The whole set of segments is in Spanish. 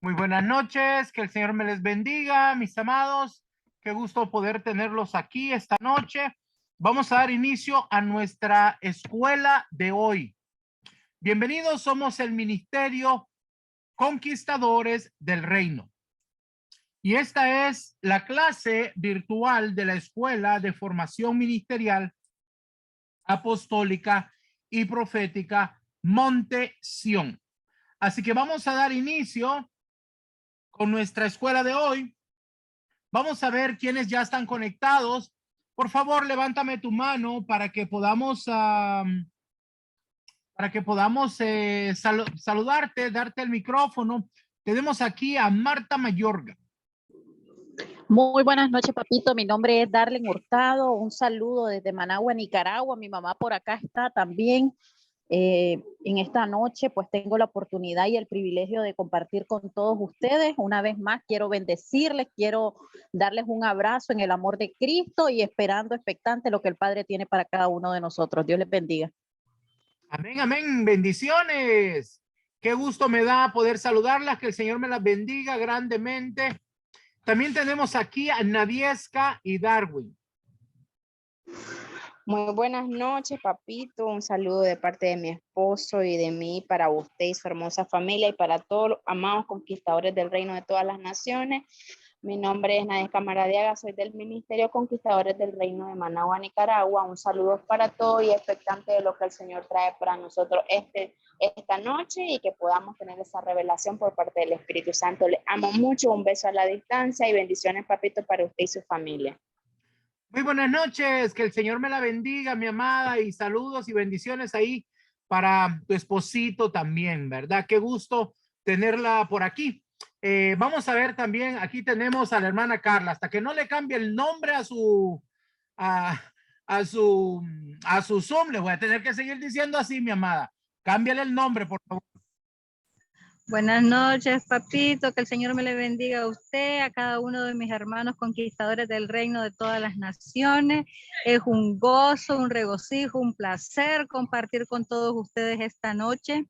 Muy buenas noches, que el Señor me les bendiga, mis amados. Qué gusto poder tenerlos aquí esta noche. Vamos a dar inicio a nuestra escuela de hoy. Bienvenidos, somos el Ministerio Conquistadores del Reino. Y esta es la clase virtual de la Escuela de Formación Ministerial Apostólica y Profética Monte Sión. Así que vamos a dar inicio con nuestra escuela de hoy. Vamos a ver quiénes ya están conectados. Por favor, levántame tu mano para que podamos saludarte, darte el micrófono. Tenemos aquí a Marta Mayorga. Muy buenas noches, papito. Mi nombre es Darlen Hurtado. Un saludo desde Managua, Nicaragua. Mi mamá por acá está también. En esta noche pues tengo la oportunidad y el privilegio de compartir con todos ustedes. Una vez más quiero bendecirles, quiero darles un abrazo en el amor de Cristo y esperando expectante lo que el Padre tiene para cada uno de nosotros. Dios les bendiga. Amén, amén. Bendiciones. Qué gusto me da poder saludarlas, que el Señor me las bendiga grandemente. También tenemos aquí a Nadiesca y Darwin. Muy buenas noches, papito. Un saludo de parte de mi esposo y de mí para usted y su hermosa familia y para todos los amados conquistadores del reino de todas las naciones. Mi nombre es Nadia Camaradiaga, soy del Ministerio Conquistadores del Reino de Managua, Nicaragua. Un saludo para todos y expectante de lo que el Señor trae para nosotros esta noche y que podamos tener esa revelación por parte del Espíritu Santo. Les amo mucho, un beso a la distancia y bendiciones, papito, para usted y su familia. Muy buenas noches, que el Señor me la bendiga, mi amada, y saludos y bendiciones ahí para tu esposito también, ¿verdad? Qué gusto tenerla por aquí. Vamos a ver también, aquí tenemos a la hermana Carla, hasta que no le cambie el nombre a su Zoom, le voy a tener que seguir diciendo así, mi amada. Cámbiale el nombre, por favor. Buenas noches, papito, que el Señor me le bendiga a usted, a cada uno de mis hermanos conquistadores del reino de todas las naciones. Es un gozo, un regocijo, un placer compartir con todos ustedes esta noche,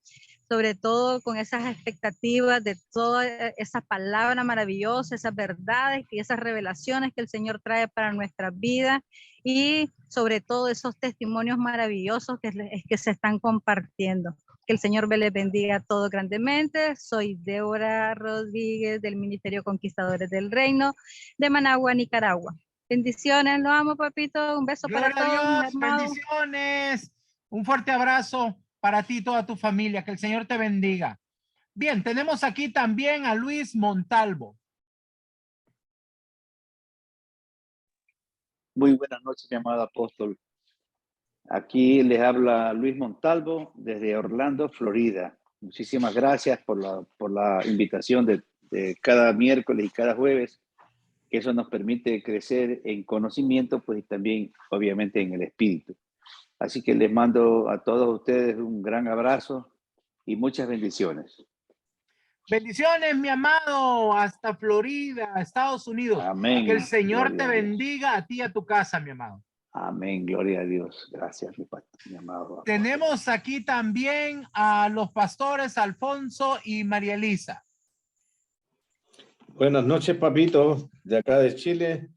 sobre todo con esas expectativas de toda esa palabra maravillosa, esas verdades y esas revelaciones que el Señor trae para nuestras vidas y sobre todo esos testimonios maravillosos que se están compartiendo. Que el Señor me les bendiga a todos grandemente. Soy Débora Rodríguez del Ministerio Conquistadores del Reino de Managua, Nicaragua. Bendiciones, lo amo, papito. Un beso Gloria para todos, a mis Dios, hermanos. bendiciones. Un fuerte abrazo para ti y toda tu familia. Que el Señor te bendiga. Bien, tenemos aquí también a Luis Montalvo. Muy buenas noches, mi amado apóstol. Aquí les habla Luis Montalvo desde Orlando, Florida. Muchísimas gracias por la invitación de cada miércoles y cada jueves, que eso nos permite crecer en conocimiento, pues y también, obviamente, en el espíritu. Así que les mando a todos ustedes un gran abrazo y muchas bendiciones. Bendiciones, mi amado, hasta Florida, Estados Unidos. Amén. Que el Señor Gloria te a Dios. bendiga a ti y a tu casa, mi amado. Amén, gloria a Dios. Gracias, mi amado apóstol. Tenemos aquí también a los pastores Alfonso y María Elisa. Buenas noches, papito, de acá de Chile,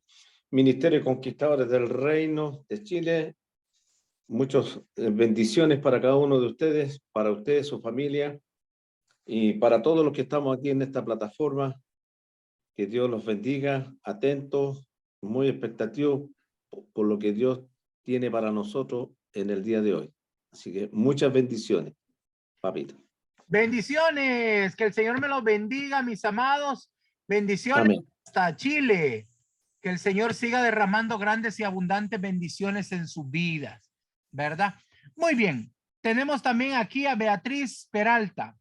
Ministerio Conquistadores del Reino de Chile. Muchas bendiciones para cada uno de ustedes, para ustedes, su familia, y para todos los que estamos aquí en esta plataforma. Que Dios los bendiga, atentos, muy expectativos por lo que Dios tiene para nosotros en el día de hoy. Así que muchas bendiciones, papito. Bendiciones, que el Señor me los bendiga, mis amados. Bendiciones. Amén. Hasta Chile. Que el Señor siga derramando grandes y abundantes bendiciones en sus vidas, ¿verdad? Muy bien. Tenemos también aquí a Beatriz Peralta.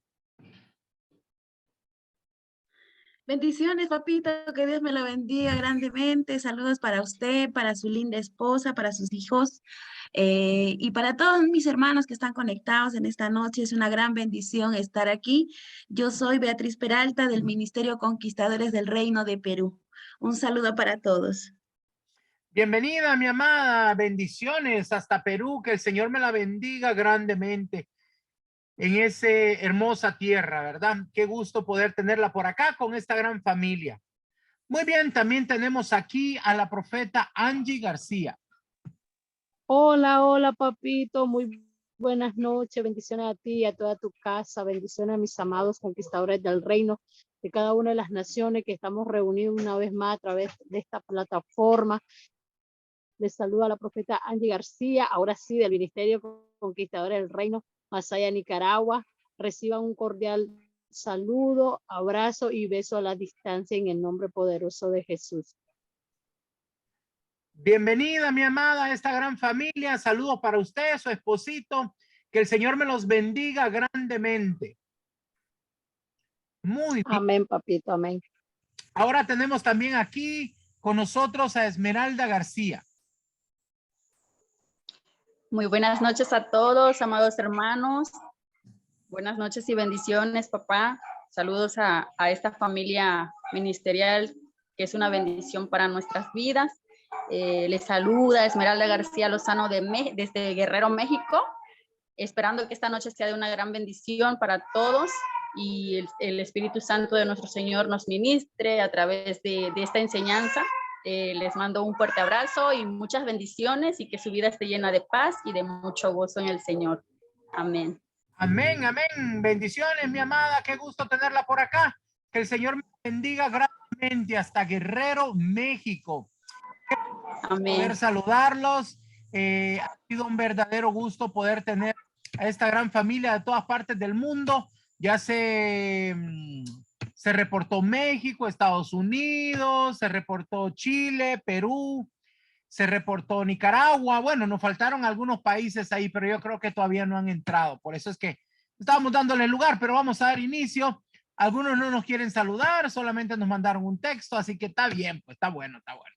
Bendiciones, papito, que Dios me lo bendiga grandemente. Saludos para usted, para su linda esposa, para sus hijos y para todos mis hermanos que están conectados en esta noche. Es una gran bendición estar aquí. Yo soy Beatriz Peralta del Ministerio Conquistadores del Reino de Perú. Un saludo para todos. Bienvenida, mi amada. Bendiciones hasta Perú. Que el Señor me la bendiga grandemente. en esa hermosa tierra, ¿verdad? Qué gusto poder tenerla por acá con esta gran familia. Muy bien, también tenemos aquí a la profeta Angie García. Hola, hola, papito. Muy buenas noches. Bendiciones a ti y a toda tu casa. Bendiciones a mis amados conquistadores del reino de cada una de las naciones que estamos reunidos una vez más a través de esta plataforma. Les saluda la profeta Angie García, ahora sí, del Ministerio Conquistadores del Reino, Masaya, Nicaragua. Reciban un cordial saludo, abrazo y beso a la distancia en el nombre poderoso de Jesús. Bienvenida, mi amada, a esta gran familia. Saludos para usted, su esposito. Que el Señor me los bendiga grandemente. Muy bien. Amén, papito, amén. Ahora tenemos también aquí con nosotros a Esmeralda García. Muy buenas noches a todos, amados hermanos. Buenas noches y bendiciones, papá. Saludos a esta familia ministerial que es una bendición para nuestras vidas. Les saluda Esmeralda García Lozano desde Guerrero, México, esperando que esta noche sea de una gran bendición para todos y el Espíritu Santo de nuestro Señor nos ministre a través de esta enseñanza. Les mando un fuerte abrazo y muchas bendiciones y que su vida esté llena de paz y de mucho gozo en el Señor. Amén. Amén, amén. Bendiciones, mi amada. Qué gusto tenerla por acá. Que el Señor me bendiga grandemente hasta Guerrero, México. Amén. Poder saludarlos. Ha sido un verdadero gusto poder tener a esta gran familia de todas partes del mundo. Ya se reportó México, Estados Unidos, se reportó Chile, Perú, se reportó Nicaragua. Bueno, nos faltaron algunos países ahí, pero yo creo que todavía no han entrado. Por eso es que estábamos dándole lugar, pero vamos a dar inicio. Algunos no nos quieren saludar, solamente nos mandaron un texto, así que está bien, pues está bueno, está bueno.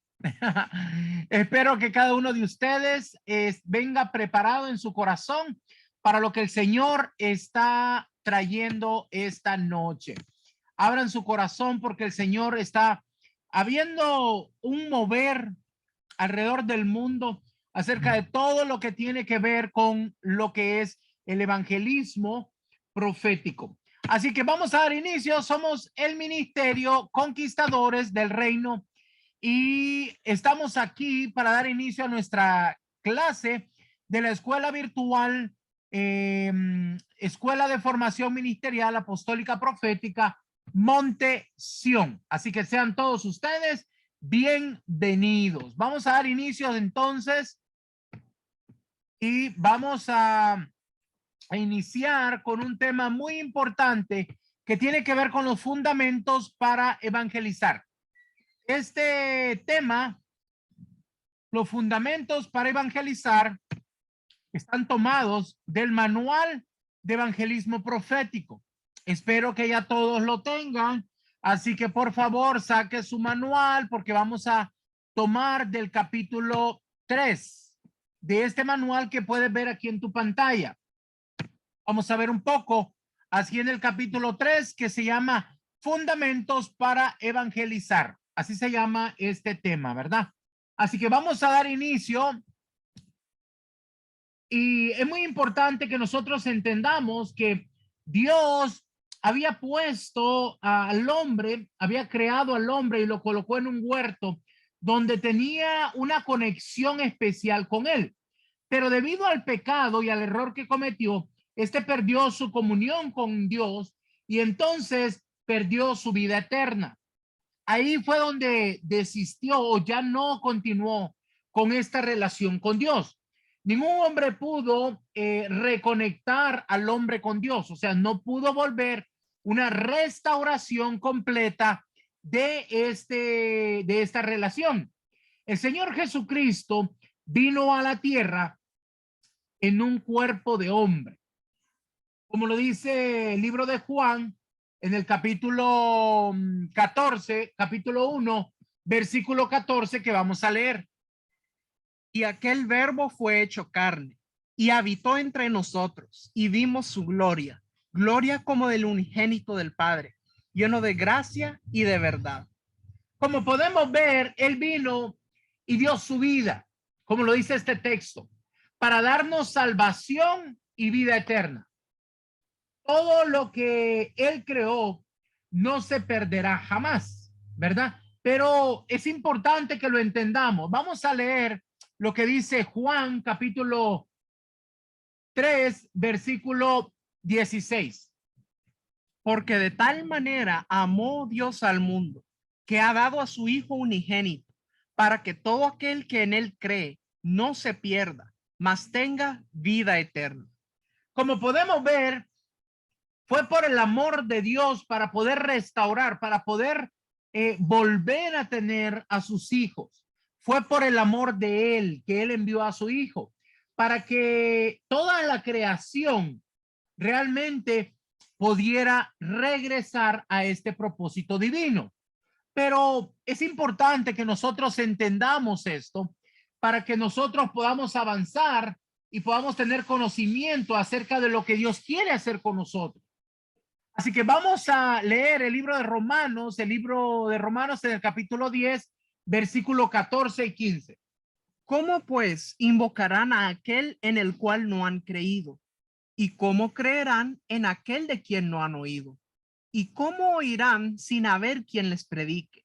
Espero que cada uno de ustedes venga preparado en su corazón para lo que el Señor está trayendo esta noche. Abran su corazón porque el Señor está habiendo un mover alrededor del mundo acerca de todo lo que tiene que ver con lo que es el evangelismo profético. Así que vamos a dar inicio. Somos el Ministerio Conquistadores del Reino y estamos aquí para dar inicio a nuestra clase de la escuela virtual, Escuela de Formación Ministerial Apostólica Profética Monte Sión. Así que sean todos ustedes bienvenidos. Vamos a dar inicio entonces y vamos a iniciar con un tema muy importante que tiene que ver con los fundamentos para evangelizar. Este tema, los fundamentos para evangelizar, están tomados del manual de evangelismo profético. Espero que ya todos lo tengan. Así que por favor saque su manual porque vamos a tomar del capítulo 3 de este manual que puedes ver aquí en tu pantalla. Vamos a ver un poco así en el capítulo 3 que se llama Fundamentos para Evangelizar. Así se llama este tema, ¿verdad? Así que vamos a dar inicio. Y es muy importante que nosotros entendamos que Dios había puesto al hombre, había creado al hombre y lo colocó en un huerto donde tenía una conexión especial con él. Pero debido al pecado y al error que cometió, este perdió su comunión con Dios y entonces perdió su vida eterna. Ahí fue donde desistió o ya no continuó con esta relación con Dios. Ningún hombre pudo reconectar al hombre con Dios, o sea, no pudo volver una restauración completa de esta relación. El Señor Jesucristo vino a la tierra en un cuerpo de hombre. Como lo dice el libro de Juan, en el capítulo 14, capítulo 1, versículo 14 que vamos a leer. Y aquel verbo fue hecho carne y habitó entre nosotros y vimos su gloria, gloria como del unigénito del Padre, lleno de gracia y de verdad. Como podemos ver, él vino y dio su vida, como lo dice este texto, para darnos salvación y vida eterna. todo lo que Él creó no se perderá jamás, ¿verdad? Pero es importante que lo entendamos. Vamos a leer lo que dice Juan capítulo 3, versículo 16. Porque de tal manera amó Dios al mundo, que ha dado a su Hijo unigénito, para que todo aquel que en él cree no se pierda, mas tenga vida eterna. Como podemos ver, fue por el amor de Dios para poder restaurar, para poder volver a tener a sus hijos. Fue por el amor de Él que Él envió a su Hijo, para que toda la creación realmente pudiera regresar a este propósito divino. Pero es importante que nosotros entendamos esto para que nosotros podamos avanzar y podamos tener conocimiento acerca de lo que Dios quiere hacer con nosotros. Así que vamos a leer el libro de Romanos en el capítulo 10, versículo 14 y 15. ¿Cómo pues invocarán a aquel en el cual no han creído? ¿Y cómo creerán en aquel de quien no han oído? ¿Y cómo oirán sin haber quien les predique?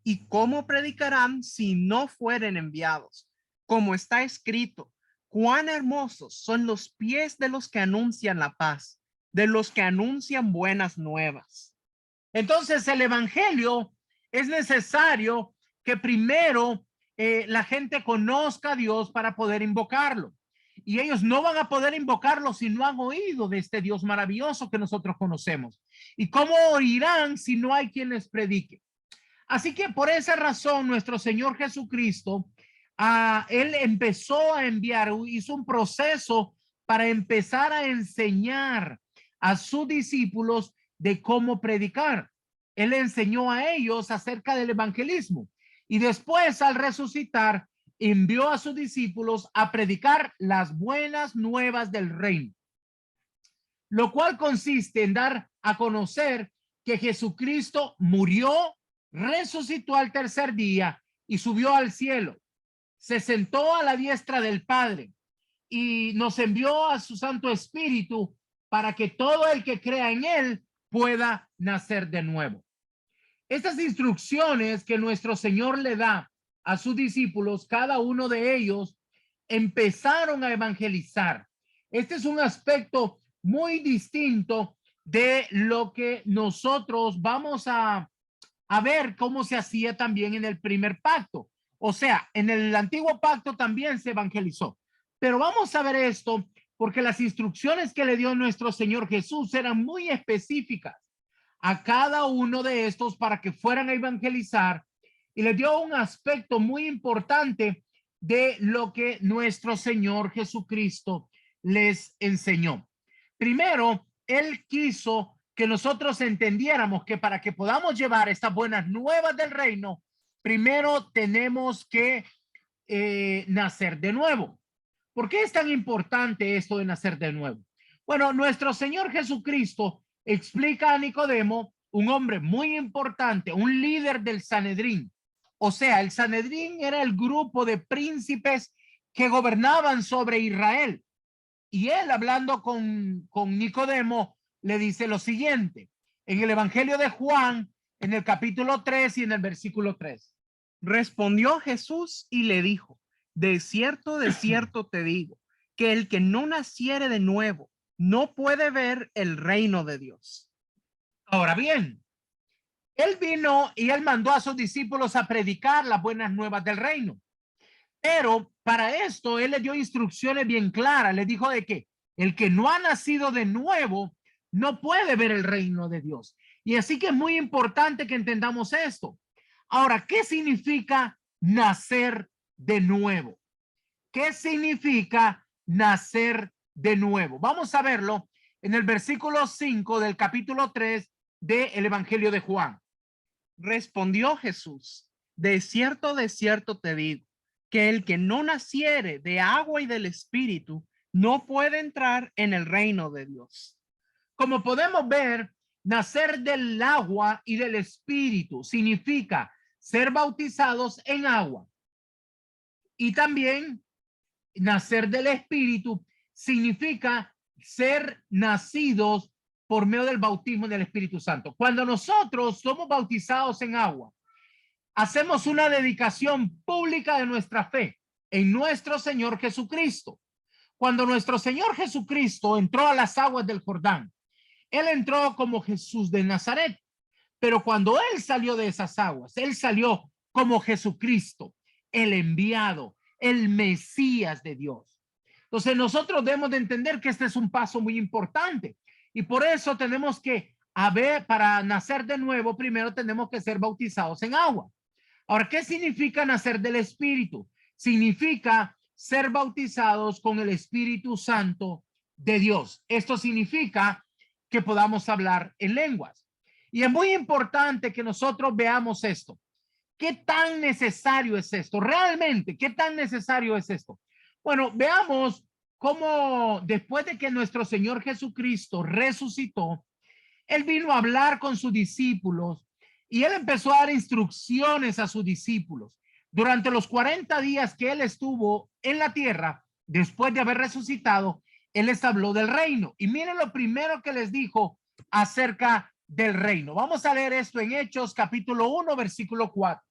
¿Y cómo predicarán si no fueren enviados? Como está escrito, cuán hermosos son los pies de los que anuncian la paz, de los que anuncian buenas nuevas. Entonces, el evangelio es necesario que primero la gente conozca a Dios para poder invocarlo. Y ellos no van a poder invocarlo si no han oído de este Dios maravilloso que nosotros conocemos. ¿Y cómo oirán si no hay quien les predique? Así que por esa razón, nuestro Señor Jesucristo, Él empezó a enviar, hizo un proceso para empezar a enseñar a sus discípulos de cómo predicar. Él enseñó a ellos acerca del evangelismo y después, al resucitar, envió a sus discípulos a predicar las buenas nuevas del reino, lo cual consiste en dar a conocer que Jesucristo murió, resucitó al tercer día y subió al cielo. Se sentó a la diestra del Padre y nos envió a su Santo Espíritu para que todo el que crea en él pueda nacer de nuevo. Estas instrucciones que nuestro Señor le da a sus discípulos, cada uno de ellos empezaron a evangelizar. Este es un aspecto muy distinto de lo que nosotros vamos a ver cómo se hacía también en el primer pacto. O sea, en el antiguo pacto también se evangelizó. Pero vamos a ver esto porque las instrucciones que le dio nuestro Señor Jesús eran muy específicas a cada uno de estos para que fueran a evangelizar, y le dio un aspecto muy importante de lo que nuestro Señor Jesucristo les enseñó. Primero, Él quiso que nosotros entendiéramos que para que podamos llevar estas buenas nuevas del reino, primero tenemos que nacer de nuevo. ¿Por qué es tan importante esto de nacer de nuevo? Bueno, nuestro Señor Jesucristo explica a Nicodemo, un hombre muy importante, un líder del Sanedrín. O sea, el Sanedrín era el grupo de príncipes que gobernaban sobre Israel. Y él, hablando con Nicodemo, le dice lo siguiente, en el Evangelio de Juan, en el capítulo 3 y en el versículo 3. Respondió Jesús y le dijo, de cierto te digo, que el que no naciere de nuevo no puede ver el reino de Dios. Ahora bien, él vino y él mandó a sus discípulos a predicar las buenas nuevas del reino. Pero para esto él le dio instrucciones bien claras. Le dijo de que el que no ha nacido de nuevo no puede ver el reino de Dios. Y así que es muy importante que entendamos esto. Ahora, ¿qué significa nacer de nuevo? ¿Qué significa nacer de nuevo? Vamos a verlo en el versículo 5 del capítulo 3 del Evangelio de Juan. Respondió Jesús, de cierto te digo, que el que no naciere de agua y del Espíritu no puede entrar en el reino de Dios. Como podemos ver, nacer del agua y del Espíritu significa ser bautizados en agua. Y también nacer del Espíritu significa ser nacidos por medio del bautismo del Espíritu Santo. Cuando nosotros somos bautizados en agua, hacemos una dedicación pública de nuestra fe en nuestro Señor Jesucristo. Cuando nuestro Señor Jesucristo entró a las aguas del Jordán, Él entró como Jesús de Nazaret. Pero cuando Él salió de esas aguas, Él salió como Jesucristo, el enviado, el Mesías de Dios. Entonces nosotros debemos de entender que este es un paso muy importante. Y por eso tenemos que, para nacer de nuevo, primero tenemos que ser bautizados en agua. Ahora, ¿qué significa nacer del Espíritu? Significa ser bautizados con el Espíritu Santo de Dios. Esto significa que podamos hablar en lenguas. Y es muy importante que nosotros veamos esto. ¿Qué tan necesario es esto? Realmente, ¿qué tan necesario es esto? Bueno, veamos cómo después de que nuestro Señor Jesucristo resucitó, Él vino a hablar con sus discípulos y Él empezó a dar instrucciones a sus discípulos. Durante los 40 días que Él estuvo en la tierra, después de haber resucitado, Él les habló del reino. Y miren lo primero que les dijo acerca del reino. Vamos a leer esto en Hechos capítulo 1, versículo 4.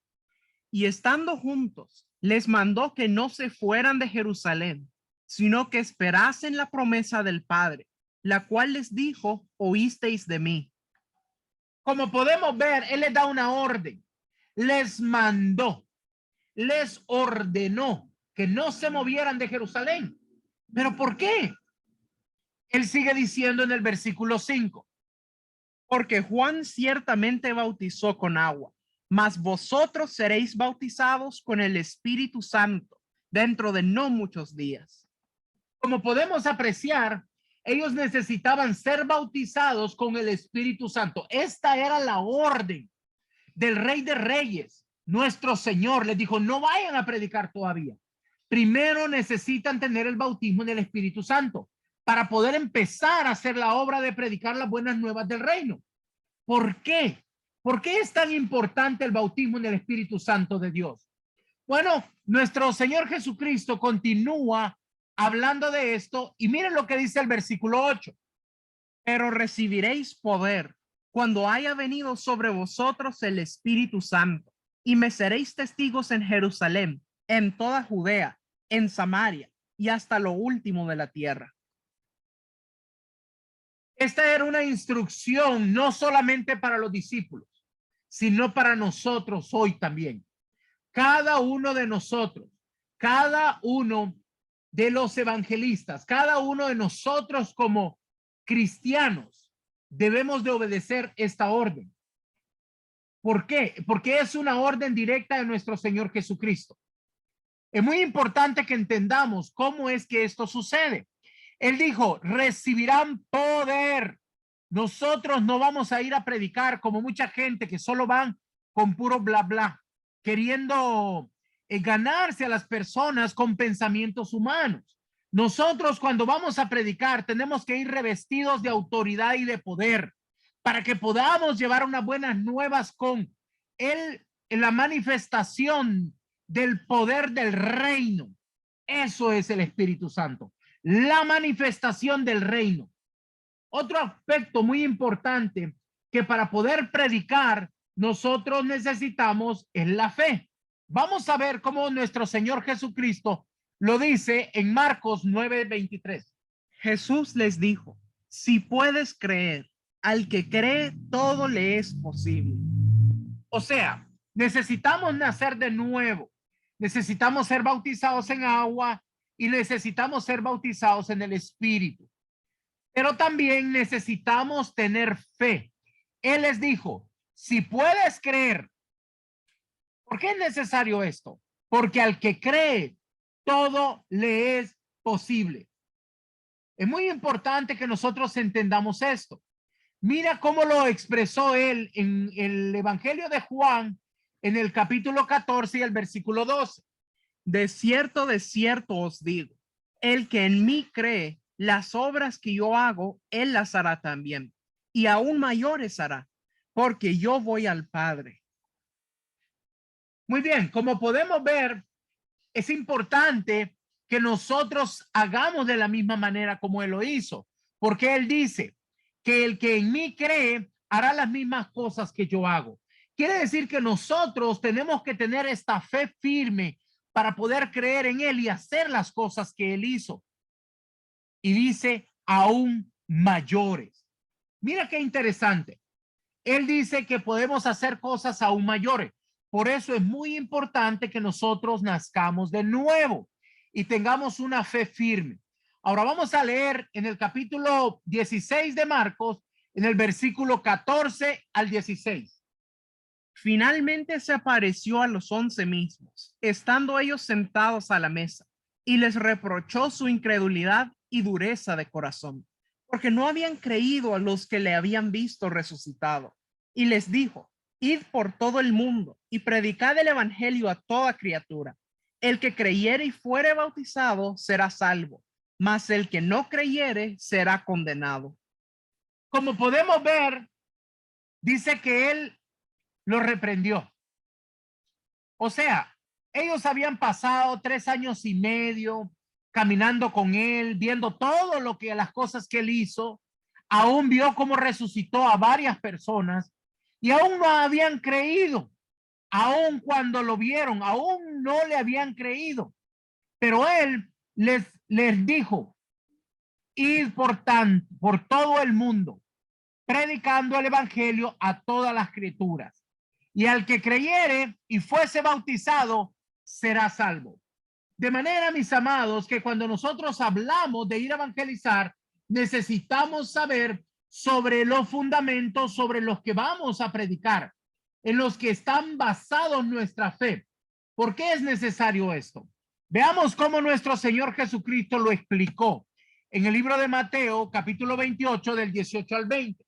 Y estando juntos, les mandó que no se fueran de Jerusalén, sino que esperasen la promesa del Padre, la cual les dijo, oísteis de mí. Como podemos ver, Él les da una orden, les mandó, les ordenó que no se movieran de Jerusalén. ¿Pero por qué? Él sigue diciendo en el versículo 5. Porque Juan ciertamente bautizó con agua, mas vosotros seréis bautizados con el Espíritu Santo dentro de no muchos días. Como podemos apreciar, ellos necesitaban ser bautizados con el Espíritu Santo. Esta era la orden del Rey de Reyes. Nuestro Señor les dijo, no vayan a predicar todavía. Primero necesitan tener el bautismo en el Espíritu Santo para poder empezar a hacer la obra de predicar las buenas nuevas del reino. ¿Por qué? ¿Por qué es tan importante el bautismo en el Espíritu Santo de Dios? Bueno, nuestro Señor Jesucristo continúa hablando de esto y miren lo que dice el versículo 8. Pero recibiréis poder cuando haya venido sobre vosotros el Espíritu Santo, y me seréis testigos en Jerusalén, en toda Judea, en Samaria y hasta lo último de la tierra. Esta era una instrucción no solamente para los discípulos, sino para nosotros hoy también. Cada uno de nosotros, cada uno de los evangelistas, cada uno de nosotros como cristianos, debemos de obedecer esta orden. ¿Por qué? Porque es una orden directa de nuestro Señor Jesucristo. Es muy importante que entendamos cómo es que esto sucede. Él dijo, recibirán poder. Nosotros no vamos a ir a predicar como mucha gente que solo van con puro bla bla, queriendo ganarse a las personas con pensamientos humanos. Nosotros cuando vamos a predicar tenemos que ir revestidos de autoridad y de poder para que podamos llevar unas buenas nuevas con la manifestación del poder del reino. Eso es el Espíritu Santo. La manifestación del reino. Otro aspecto muy importante que para poder predicar nosotros necesitamos es la fe. Vamos a ver cómo nuestro Señor Jesucristo lo dice en Marcos 9:23. Jesús les dijo, si puedes creer, al que cree todo le es posible. O sea, necesitamos nacer de nuevo. Necesitamos ser bautizados en agua y necesitamos ser bautizados en el Espíritu. Pero también necesitamos tener fe. Él les dijo, si puedes creer. ¿Por qué es necesario esto? Porque al que cree, todo le es posible. Es muy importante que nosotros entendamos esto. Mira cómo lo expresó él en el Evangelio de Juan, en el capítulo 14 y el versículo 12. De cierto os digo, el que en mí cree, las obras que yo hago, él las hará también, y aún mayores hará, porque yo voy al Padre. Muy bien, como podemos ver, es importante que nosotros hagamos de la misma manera como él lo hizo, porque él dice que el que en mí cree hará las mismas cosas que yo hago. Quiere decir que nosotros tenemos que tener esta fe firme para poder creer en él y hacer las cosas que él hizo. Y dice, aún mayores. Mira qué interesante. Él dice que podemos hacer cosas aún mayores. Por eso es muy importante que nosotros nazcamos de nuevo y tengamos una fe firme. Ahora vamos a leer en el capítulo 16 de Marcos, en el versículo 14 al 16. Finalmente se apareció a los 11 mismos, estando ellos sentados a la mesa, y les reprochó su incredulidad y dureza de corazón, porque no habían creído a los que le habían visto resucitado. Y les dijo, id por todo el mundo y predicad el evangelio a toda criatura. El que creyere y fuere bautizado será salvo, mas el que no creyere será condenado. Como podemos ver, dice que él lo reprendió. O sea, ellos habían pasado 3 años y medio caminando con él, viendo todo lo que las cosas que él hizo. Aún vio cómo resucitó a varias personas y aún no habían creído. Aún cuando lo vieron, aún no le habían creído. Pero él les dijo, id por todo el mundo, predicando el evangelio a todas las criaturas. Y al que creyere y fuese bautizado, será salvo. De manera, mis amados, que cuando nosotros hablamos de ir a evangelizar, necesitamos saber sobre los fundamentos sobre los que vamos a predicar, en los que están basados nuestra fe. ¿Por qué es necesario esto? Veamos cómo nuestro Señor Jesucristo lo explicó en el libro de Mateo, capítulo 28, del 18 al 20.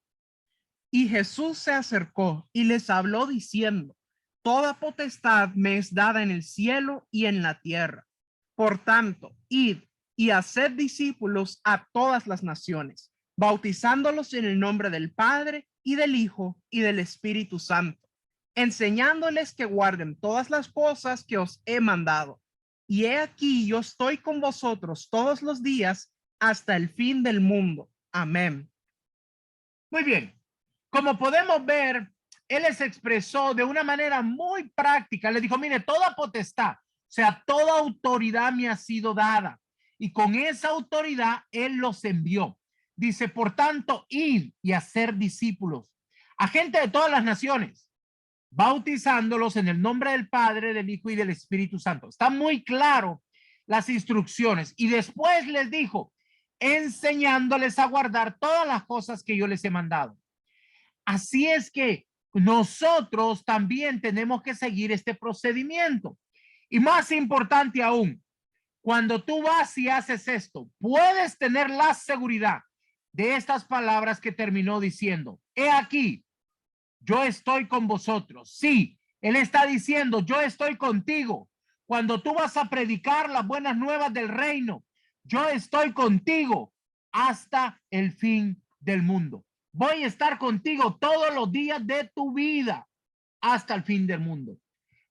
Y Jesús se acercó y les habló diciendo, toda potestad me es dada en el cielo y en la tierra. Por tanto, id y haced discípulos a todas las naciones, bautizándolos en el nombre del Padre y del Hijo y del Espíritu Santo, enseñándoles que guarden todas las cosas que os he mandado. Y he aquí, yo estoy con vosotros todos los días hasta el fin del mundo. Amén. Muy bien. Como podemos ver, él les expresó de una manera muy práctica. Le dijo, mire, toda potestad, o sea, toda autoridad me ha sido dada. Y con esa autoridad, él los envió. Dice, por tanto, id y hacer discípulos a gente de todas las naciones, bautizándolos en el nombre del Padre, del Hijo y del Espíritu Santo. Está muy claro las instrucciones. Y después les dijo, enseñándoles a guardar todas las cosas que yo les he mandado. Así es que nosotros también tenemos que seguir este procedimiento. Y más importante aún, cuando tú vas y haces esto, puedes tener la seguridad de estas palabras que terminó diciendo. He aquí, yo estoy con vosotros. Sí, él está diciendo, yo estoy contigo. Cuando tú vas a predicar las buenas nuevas del reino, yo estoy contigo hasta el fin del mundo. Voy a estar contigo todos los días de tu vida hasta el fin del mundo.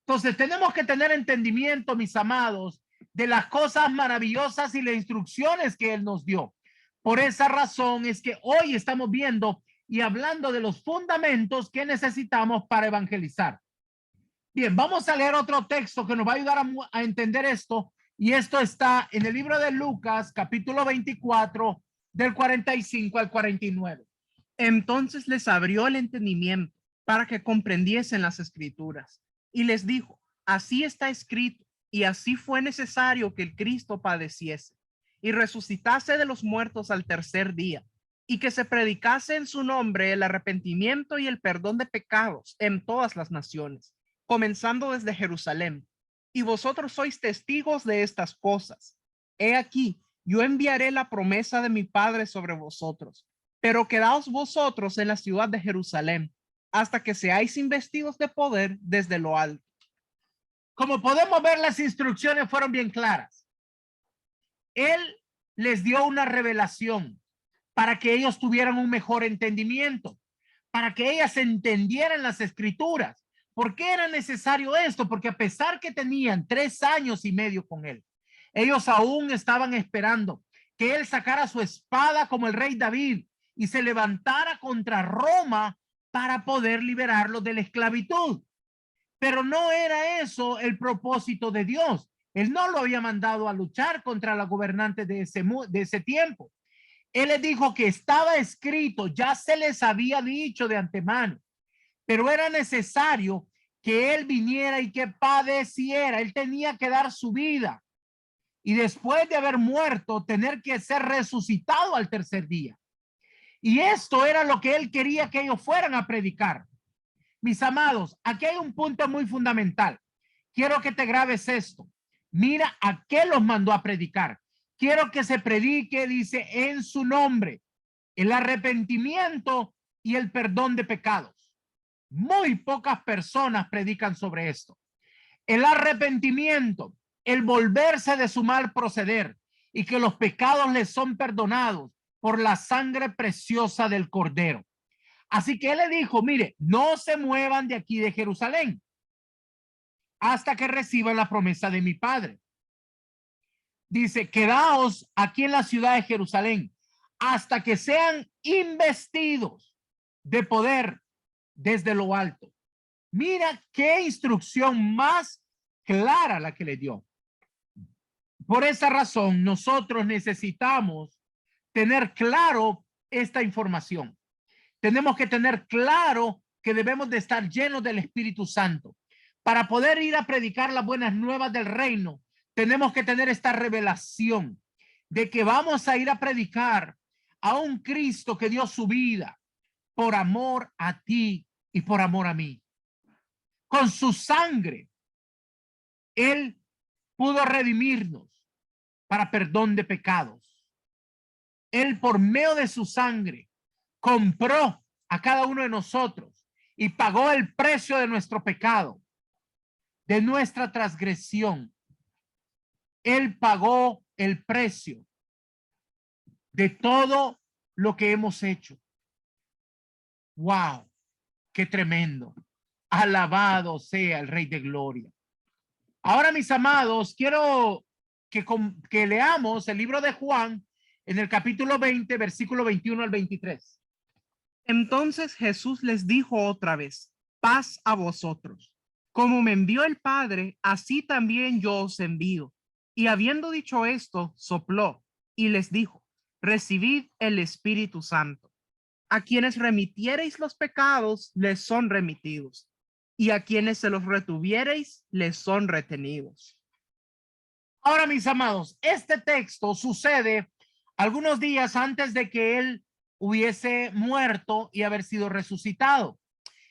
Entonces tenemos que tener entendimiento, mis amados, de las cosas maravillosas y las instrucciones que él nos dio. Por esa razón es que hoy estamos viendo y hablando de los fundamentos que necesitamos para evangelizar. Bien, vamos a leer otro texto que nos va a ayudar a entender esto. Y esto está en el libro de Lucas, capítulo 24, del 45 al 49. Entonces les abrió el entendimiento para que comprendiesen las escrituras y les dijo, así está escrito y así fue necesario que el Cristo padeciese y resucitase de los muertos al tercer día y que se predicase en su nombre el arrepentimiento y el perdón de pecados en todas las naciones, comenzando desde Jerusalén. Y vosotros sois testigos de estas cosas. He aquí, yo enviaré la promesa de mi Padre sobre vosotros, pero quedaos vosotros en la ciudad de Jerusalén hasta que seáis investidos de poder desde lo alto. Como podemos ver, las instrucciones fueron bien claras. Él les dio una revelación para que ellos tuvieran un mejor entendimiento, para que ellas entendieran las escrituras. ¿Por qué era necesario esto? Porque a pesar que tenían 3 años y medio con él, ellos aún estaban esperando que él sacara su espada como el rey David y se levantara contra Roma para poder liberarlos de la esclavitud. Pero no era eso el propósito de Dios. Él no lo había mandado a luchar contra la gobernante de ese tiempo. Él les dijo que estaba escrito, ya se les había dicho de antemano, pero era necesario que él viniera y que padeciera. Él tenía que dar su vida y después de haber muerto, tener que ser resucitado al tercer día. Y esto era lo que él quería que ellos fueran a predicar. Mis amados, aquí hay un punto muy fundamental. Quiero que te grabes esto. Mira a qué los mandó a predicar. Quiero que se predique, dice, en su nombre, el arrepentimiento y el perdón de pecados. Muy pocas personas predican sobre esto. El arrepentimiento, el volverse de su mal proceder y que los pecados les son perdonados por la sangre preciosa del Cordero. Así que él le dijo, mire, no se muevan de aquí de Jerusalén hasta que reciban la promesa de mi Padre. Dice, quedaos aquí en la ciudad de Jerusalén hasta que sean investidos de poder desde lo alto. Mira qué instrucción más clara la que le dio. Por esa razón, nosotros necesitamos tener claro esta información. Tenemos que tener claro que debemos de estar llenos del Espíritu Santo. Para poder ir a predicar las buenas nuevas del reino, tenemos que tener esta revelación de que vamos a ir a predicar a un Cristo que dio su vida por amor a ti y por amor a mí. Con su sangre, Él pudo redimirnos para perdón de pecados. Él, por medio de su sangre, compró a cada uno de nosotros y pagó el precio de nuestro pecado, de nuestra transgresión. Él pagó el precio de todo lo que hemos hecho. ¡Wow! ¡Qué tremendo! Alabado sea el Rey de Gloria. Ahora, mis amados, quiero que leamos el libro de Juan en el capítulo 20, versículo 21 al 23. Entonces Jesús les dijo otra vez, paz a vosotros. Como me envió el Padre, así también yo os envío. Y habiendo dicho esto, sopló y les dijo, recibid el Espíritu Santo. A quienes remitiereis los pecados, les son remitidos. Y a quienes se los retuviereis, les son retenidos. Ahora, mis amados, este texto sucede algunos días antes de que él hubiese muerto y haber sido resucitado.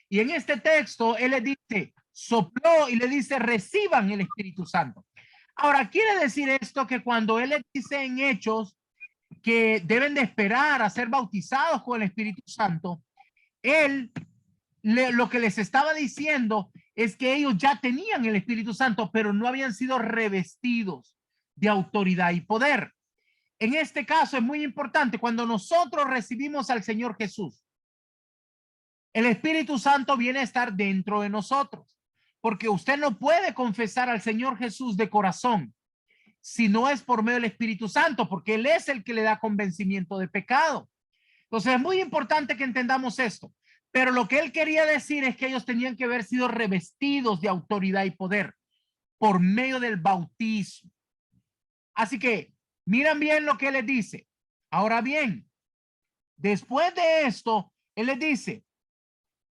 Y en este texto, él le dice, sopló y le dice, reciban el Espíritu Santo. Ahora, quiere decir esto que cuando él le dice en Hechos que deben de esperar a ser bautizados con el Espíritu Santo, él lo que les estaba diciendo es que ellos ya tenían el Espíritu Santo, pero no habían sido revestidos de autoridad y poder. En este caso es muy importante, cuando nosotros recibimos al Señor Jesús, el Espíritu Santo viene a estar dentro de nosotros, porque usted no puede confesar al Señor Jesús de corazón si no es por medio del Espíritu Santo, porque Él es el que le da convencimiento de pecado. Entonces es muy importante que entendamos esto. Pero lo que él quería decir es que ellos tenían que haber sido revestidos de autoridad y poder por medio del bautismo. Así que miran bien lo que él les dice. Ahora bien, después de esto, él les dice,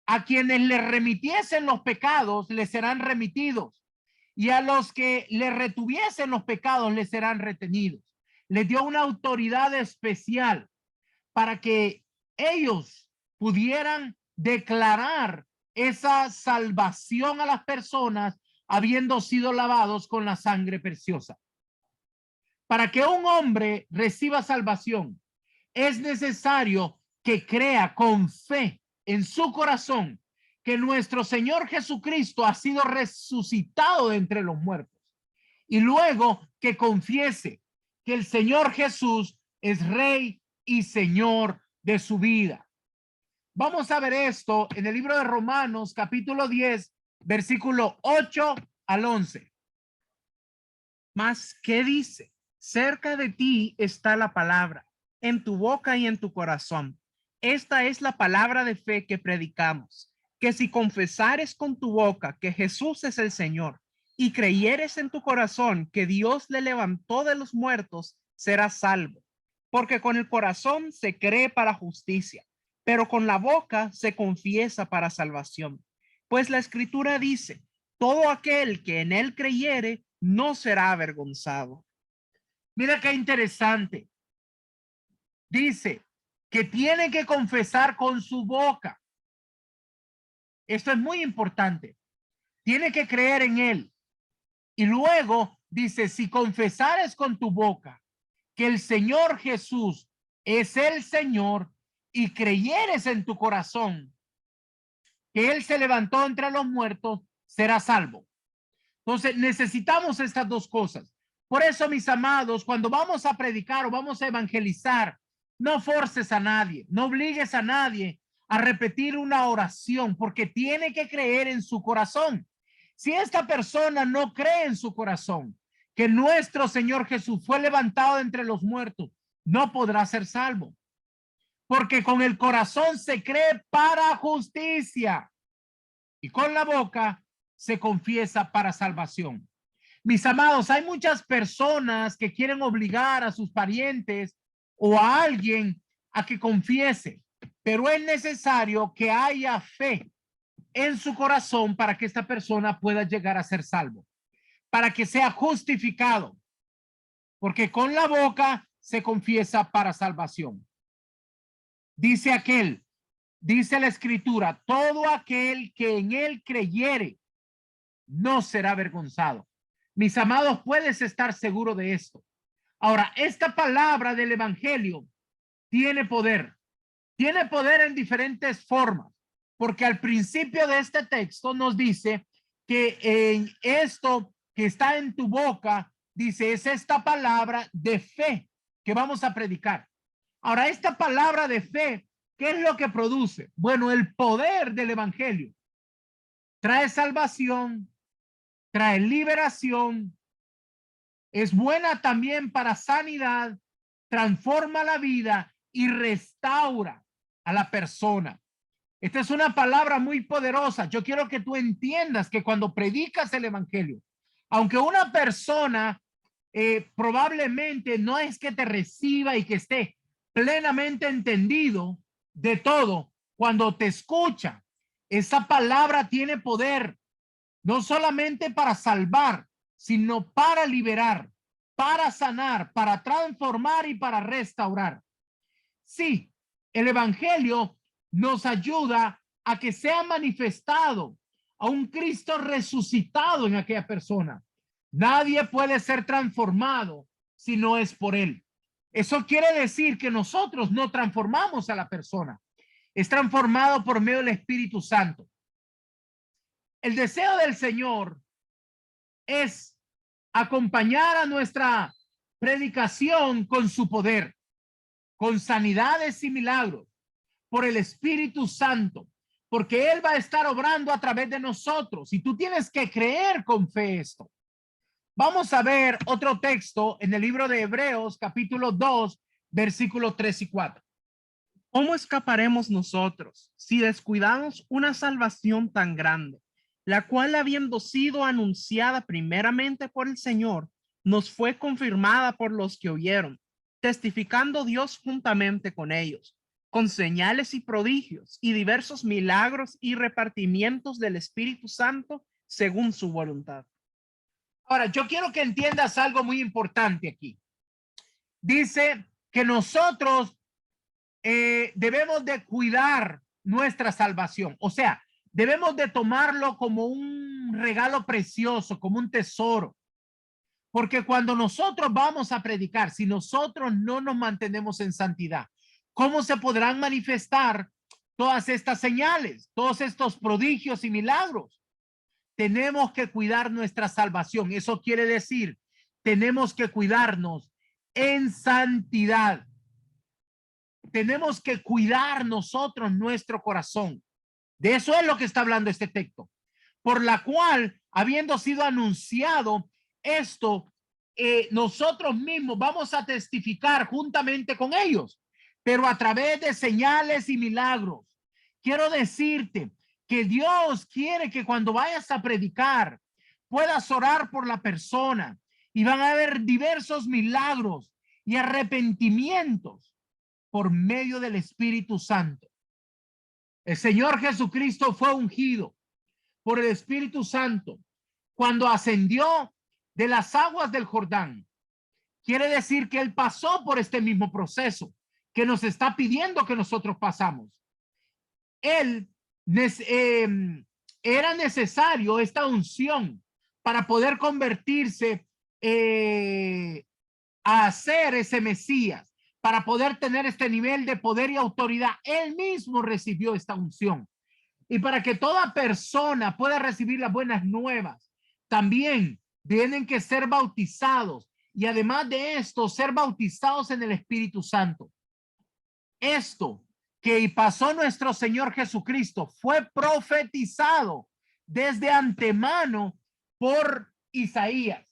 a quienes le remitiesen los pecados, les serán remitidos. Y a los que le retuviesen los pecados, les serán retenidos. Les dio una autoridad especial para que ellos pudieran declarar esa salvación a las personas habiendo sido lavados con la sangre preciosa. Para que un hombre reciba salvación, es necesario que crea con fe en su corazón que nuestro Señor Jesucristo ha sido resucitado de entre los muertos. Y luego que confiese que el Señor Jesús es Rey y Señor de su vida. Vamos a ver esto en el libro de Romanos, capítulo 10, versículo 8 al 11. Mas, ¿qué dice? Cerca de ti está la palabra, en tu boca y en tu corazón. Esta es la palabra de fe que predicamos, que si confesares con tu boca que Jesús es el Señor y creyeres en tu corazón que Dios le levantó de los muertos, serás salvo. Porque con el corazón se cree para justicia, pero con la boca se confiesa para salvación. Pues la Escritura dice, todo aquel que en él creyere no será avergonzado. Mira qué interesante. Dice que tiene que confesar con su boca. Esto es muy importante. Tiene que creer en él. Y luego dice, si confesares con tu boca que el Señor Jesús es el Señor y creyeres en tu corazón que Él se levantó entre los muertos, serás salvo. Entonces necesitamos estas dos cosas. Por eso, mis amados, cuando vamos a predicar o vamos a evangelizar, no forces a nadie, no obligues a nadie a repetir una oración, porque tiene que creer en su corazón. Si esta persona no cree en su corazón que nuestro Señor Jesús fue levantado entre los muertos, no podrá ser salvo. Porque con el corazón se cree para justicia y con la boca se confiesa para salvación. Mis amados, hay muchas personas que quieren obligar a sus parientes o a alguien a que confiese, pero es necesario que haya fe en su corazón para que esta persona pueda llegar a ser salvo, para que sea justificado, porque con la boca se confiesa para salvación. Dice la Escritura, todo aquel que en él creyere no será avergonzado. Mis amados, puedes estar seguro de esto. Ahora, esta palabra del evangelio tiene poder en diferentes formas, porque al principio de este texto nos dice que en esto que está en tu boca, dice, es esta palabra de fe que vamos a predicar. Ahora, esta palabra de fe, ¿qué es lo que produce? Bueno, el poder del evangelio trae salvación, trae liberación, es buena también para sanidad, transforma la vida y restaura a la persona. Esta es una palabra muy poderosa. Yo quiero que tú entiendas que cuando predicas el evangelio, aunque una persona probablemente no es que te reciba y que esté plenamente entendido de todo, cuando te escucha, esa palabra tiene poder, no solamente para salvar, sino para liberar, para sanar, para transformar y para restaurar. Sí, el evangelio nos ayuda a que sea manifestado a un Cristo resucitado en aquella persona. Nadie puede ser transformado si no es por él. Eso quiere decir que nosotros no transformamos a la persona. Es transformado por medio del Espíritu Santo. El deseo del Señor es acompañar a nuestra predicación con su poder, con sanidades y milagros, por el Espíritu Santo, porque Él va a estar obrando a través de nosotros y tú tienes que creer con fe esto. Vamos a ver otro texto en el libro de Hebreos, capítulo 2, versículos 3 y 4. ¿Cómo escaparemos nosotros si descuidamos una salvación tan grande, la cual, habiendo sido anunciada primeramente por el Señor, nos fue confirmada por los que oyeron, testificando Dios juntamente con ellos, con señales y prodigios y diversos milagros y repartimientos del Espíritu Santo según su voluntad? Ahora, yo quiero que entiendas algo muy importante aquí. Dice que nosotros debemos de cuidar nuestra salvación. O sea, debemos de tomarlo como un regalo precioso, como un tesoro. Porque cuando nosotros vamos a predicar, si nosotros no nos mantenemos en santidad, ¿cómo se podrán manifestar todas estas señales, todos estos prodigios y milagros? Tenemos que cuidar nuestra salvación. Eso quiere decir, tenemos que cuidarnos en santidad. Tenemos que cuidar nosotros nuestro corazón. De eso es lo que está hablando este texto. Por la cual, habiendo sido anunciado esto, nosotros mismos vamos a testificar juntamente con ellos. pero a través de señales y milagros. Quiero decirte que Dios quiere que cuando vayas a predicar puedas orar por la persona y van a haber diversos milagros y arrepentimientos por medio del Espíritu Santo. El Señor Jesucristo fue ungido por el Espíritu Santo cuando ascendió de las aguas del Jordán. Quiere decir que él pasó por este mismo proceso que nos está pidiendo que nosotros pasamos. Él era necesario esta unción para poder convertirse a ser ese Mesías, para poder tener este nivel de poder y autoridad. Él mismo recibió esta unción. Y para que toda persona pueda recibir las buenas nuevas, también tienen que ser bautizados. Y además de esto, ser bautizados en el Espíritu Santo. Esto que pasó nuestro Señor Jesucristo fue profetizado desde antemano por Isaías.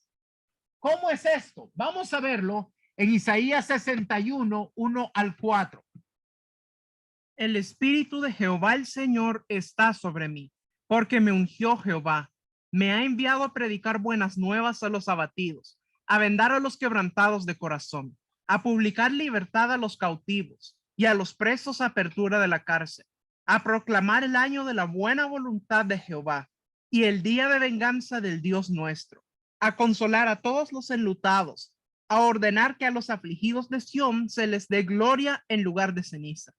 ¿Cómo es esto? Vamos a verlo en Isaías 61, 1 al 4. El Espíritu de Jehová el Señor está sobre mí, porque me ungió Jehová. Me ha enviado a predicar buenas nuevas a los abatidos, a vendar a los quebrantados de corazón, a publicar libertad a los cautivos y a los presos apertura de la cárcel, a proclamar el año de la buena voluntad de Jehová y el día de venganza del Dios nuestro, a consolar a todos los enlutados, a ordenar que a los afligidos de Sión se les dé gloria en lugar de ceniza,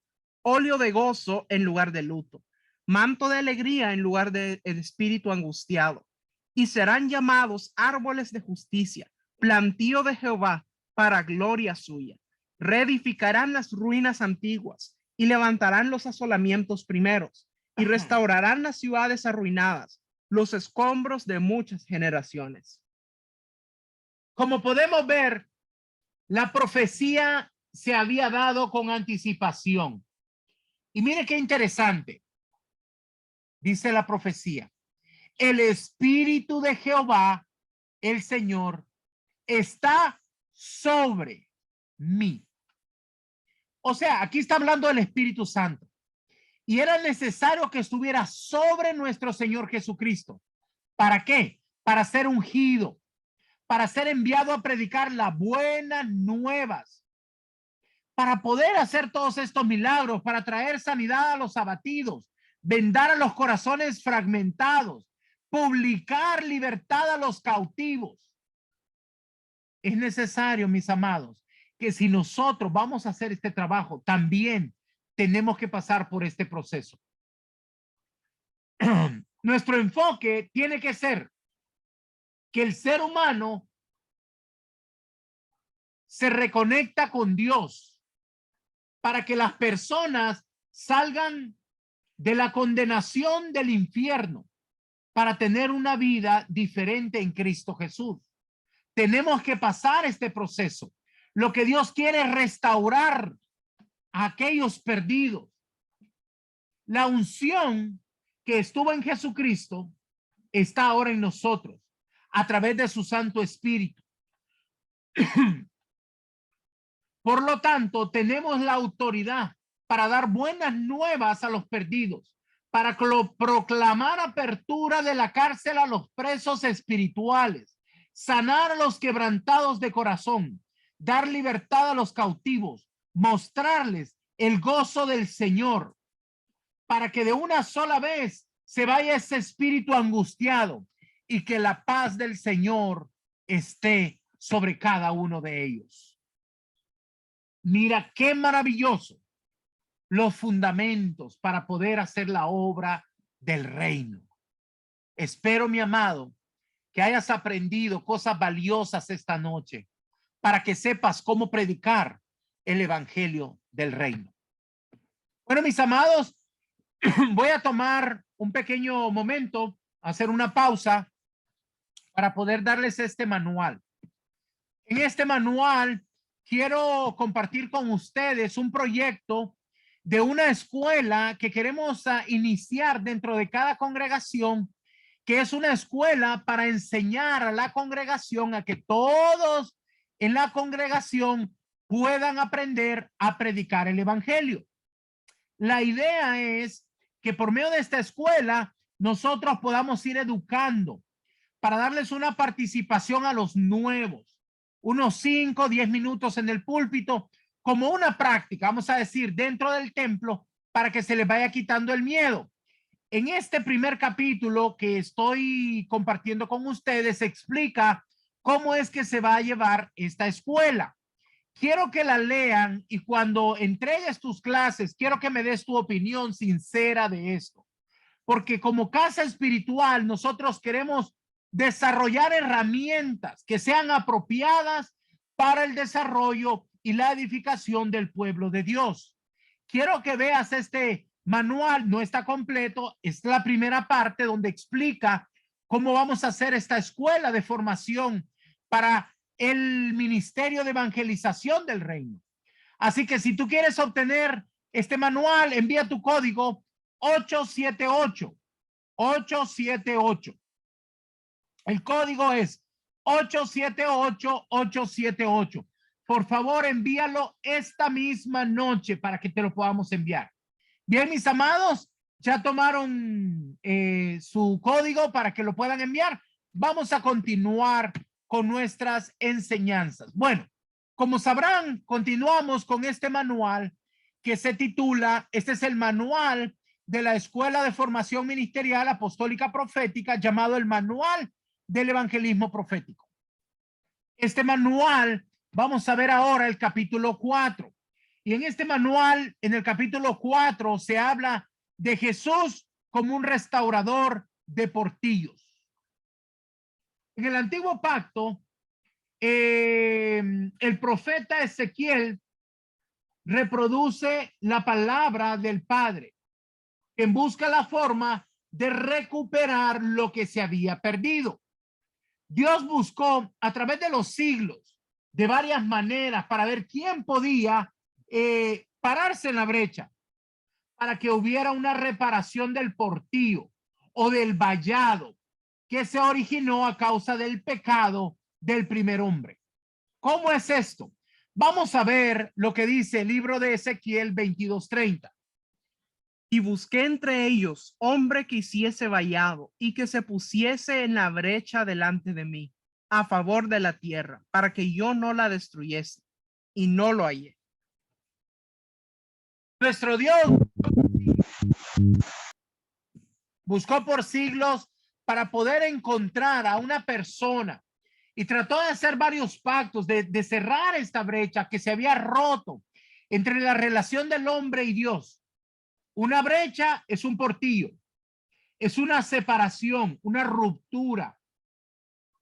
óleo de gozo en lugar de luto, manto de alegría en lugar de espíritu angustiado, y serán llamados árboles de justicia, plantío de Jehová para gloria suya. Reedificarán las ruinas antiguas y levantarán los asolamientos primeros y restaurarán las ciudades arruinadas, los escombros de muchas generaciones. Como podemos ver, la profecía se había dado con anticipación. Y mire qué interesante. Dice la profecía: el Espíritu de Jehová, el Señor, está sobre mí. O sea, aquí está hablando del Espíritu Santo. Y era necesario que estuviera sobre nuestro Señor Jesucristo. ¿Para qué? Para ser ungido, para ser enviado a predicar las buenas nuevas, para poder hacer todos estos milagros, para traer sanidad a los abatidos, vendar a los corazones fragmentados, publicar libertad a los cautivos. Es necesario, mis amados, que si nosotros vamos a hacer este trabajo, también tenemos que pasar por este proceso. Nuestro enfoque tiene que ser que el ser humano se reconecta con Dios para que las personas salgan de la condenación del infierno para tener una vida diferente en Cristo Jesús. Tenemos que pasar este proceso. Lo que Dios quiere es restaurar a aquellos perdidos. La unción que estuvo en Jesucristo está ahora en nosotros a través de su Santo Espíritu. Por lo tanto, tenemos la autoridad para dar buenas nuevas a los perdidos, para proclamar apertura de la cárcel a los presos espirituales, sanar a los quebrantados de corazón, dar libertad a los cautivos, mostrarles el gozo del Señor, para que de una sola vez se vaya ese espíritu angustiado y que la paz del Señor esté sobre cada uno de ellos. Mira qué maravilloso los fundamentos para poder hacer la obra del reino. Espero, mi amado, que hayas aprendido cosas valiosas esta noche para que sepas cómo predicar el evangelio del reino. Bueno, mis amados, voy a tomar un pequeño momento, hacer una pausa para poder darles este manual. En este manual quiero compartir con ustedes un proyecto de una escuela que queremos iniciar dentro de cada congregación, que es una escuela para enseñar a la congregación a que todos en la congregación puedan aprender a predicar el evangelio. La idea es que por medio de esta escuela nosotros podamos ir educando para darles una participación a los nuevos, unos 5 o 10 minutos en el púlpito, como una práctica, vamos a decir, dentro del templo, para que se les vaya quitando el miedo. En este primer capítulo que estoy compartiendo con ustedes, se explica cómo es que se va a llevar esta escuela. Quiero que la lean y cuando entregues tus clases, quiero que me des tu opinión sincera de esto. Porque como casa espiritual, nosotros queremos desarrollar herramientas que sean apropiadas para el desarrollo y la edificación del pueblo de Dios. Quiero que veas este manual, no está completo, es la primera parte donde explica cómo vamos a hacer esta escuela de formación para el ministerio de evangelización del reino. Así que si tú quieres obtener este manual, envía tu código 878. El código es 878. Por favor, envíalo esta misma noche para que te lo podamos enviar. Bien, mis amados, ya tomaron su código para que lo puedan enviar. Vamos a continuar con nuestras enseñanzas. Bueno, como sabrán, continuamos con este manual que se titula, este es el manual de la Escuela de Formación Ministerial Apostólica Profética, llamado el Manual del Evangelismo Profético. Este manual, vamos a ver ahora el capítulo 4. Y en este manual, en el capítulo 4, se habla de Jesús como un restaurador de portillos. En el antiguo pacto, el profeta Ezequiel reproduce la palabra del Padre, quien busca la forma de recuperar lo que se había perdido. Dios buscó a través de los siglos de varias maneras para ver quién podía pararse en la brecha para que hubiera una reparación del portillo o del vallado que se originó a causa del pecado del primer hombre. ¿Cómo es esto? Vamos a ver lo que dice el libro de Ezequiel 22:30. Y busqué entre ellos hombre que hiciese vallado y que se pusiese en la brecha delante de mí, a favor de la tierra, para que yo no la destruyese, y no lo hallé. Nuestro Dios buscó por siglos para poder encontrar a una persona y trató de hacer varios pactos de cerrar esta brecha que se había roto entre la relación del hombre y Dios. Una brecha es un portillo, es una separación, una ruptura,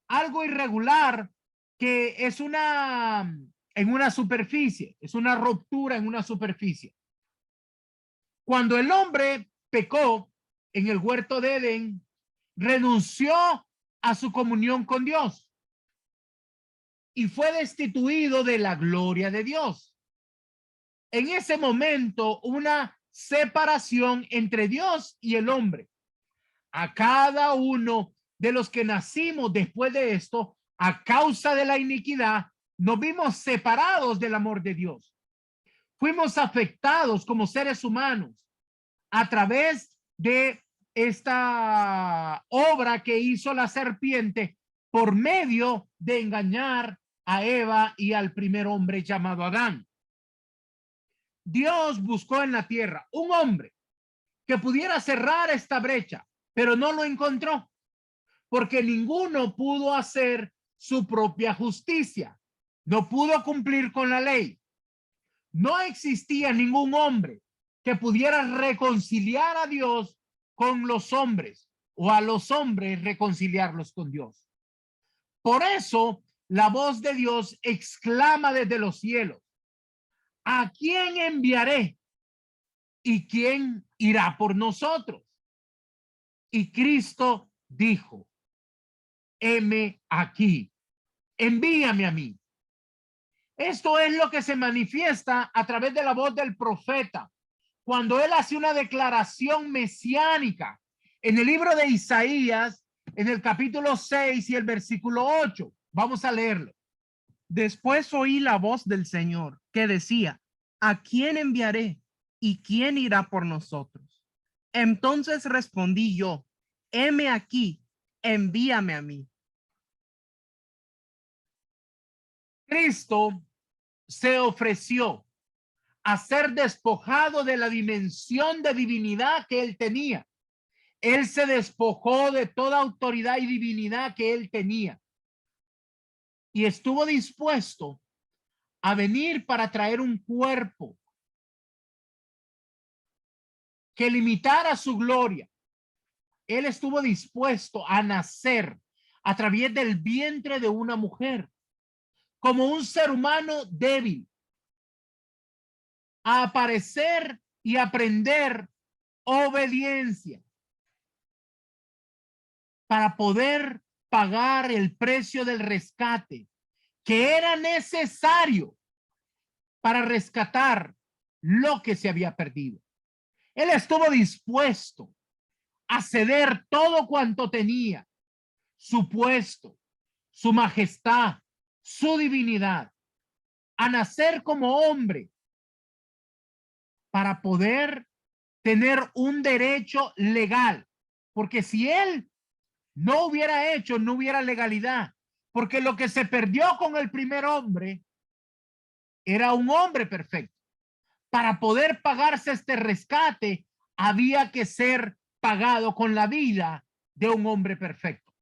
algo irregular que es en una superficie, es una ruptura en una superficie. Cuando el hombre pecó en el huerto de Edén, renunció a su comunión con Dios y fue destituido de la gloria de Dios. En ese momento, una separación entre Dios y el hombre. A cada uno de los que nacimos después de esto, a causa de la iniquidad, nos vimos separados del amor de Dios. Fuimos afectados como seres humanos a través de esta obra que hizo la serpiente por medio de engañar a Eva y al primer hombre llamado Adán. Dios buscó en la tierra un hombre que pudiera cerrar esta brecha, pero no lo encontró porque ninguno pudo hacer su propia justicia, no pudo cumplir con la ley. No existía ningún hombre que pudiera reconciliar a Dios con los hombres o a los hombres reconciliarlos con Dios. Por eso la voz de Dios exclama desde los cielos: ¿a quién enviaré? ¿Y quién irá por nosotros? Y Cristo dijo: heme aquí, envíame a mí. Esto es lo que se manifiesta a través de la voz del profeta cuando él hace una declaración mesiánica en el libro de Isaías, en el capítulo 6 y el versículo 8. Vamos a leerlo. Después oí la voz del Señor que decía, ¿a quién enviaré y quién irá por nosotros? Entonces respondí yo, heme aquí, envíame a mí. Cristo se ofreció a ser despojado de la dimensión de divinidad que él tenía. Él se despojó de toda autoridad y divinidad que él tenía y estuvo dispuesto a venir para traer un cuerpo que limitara su gloria. Él estuvo dispuesto a nacer a través del vientre de una mujer como un ser humano débil, a aparecer y aprender obediencia para poder pagar el precio del rescate que era necesario para rescatar lo que se había perdido. Él estuvo dispuesto a ceder todo cuanto tenía, su puesto, su majestad, su divinidad, a nacer como hombre para poder tener un derecho legal, porque si él no hubiera hecho, no hubiera legalidad, porque lo que se perdió con el primer hombre era un hombre perfecto. Para poder pagarse este rescate, había que ser pagado con la vida de un hombre perfecto.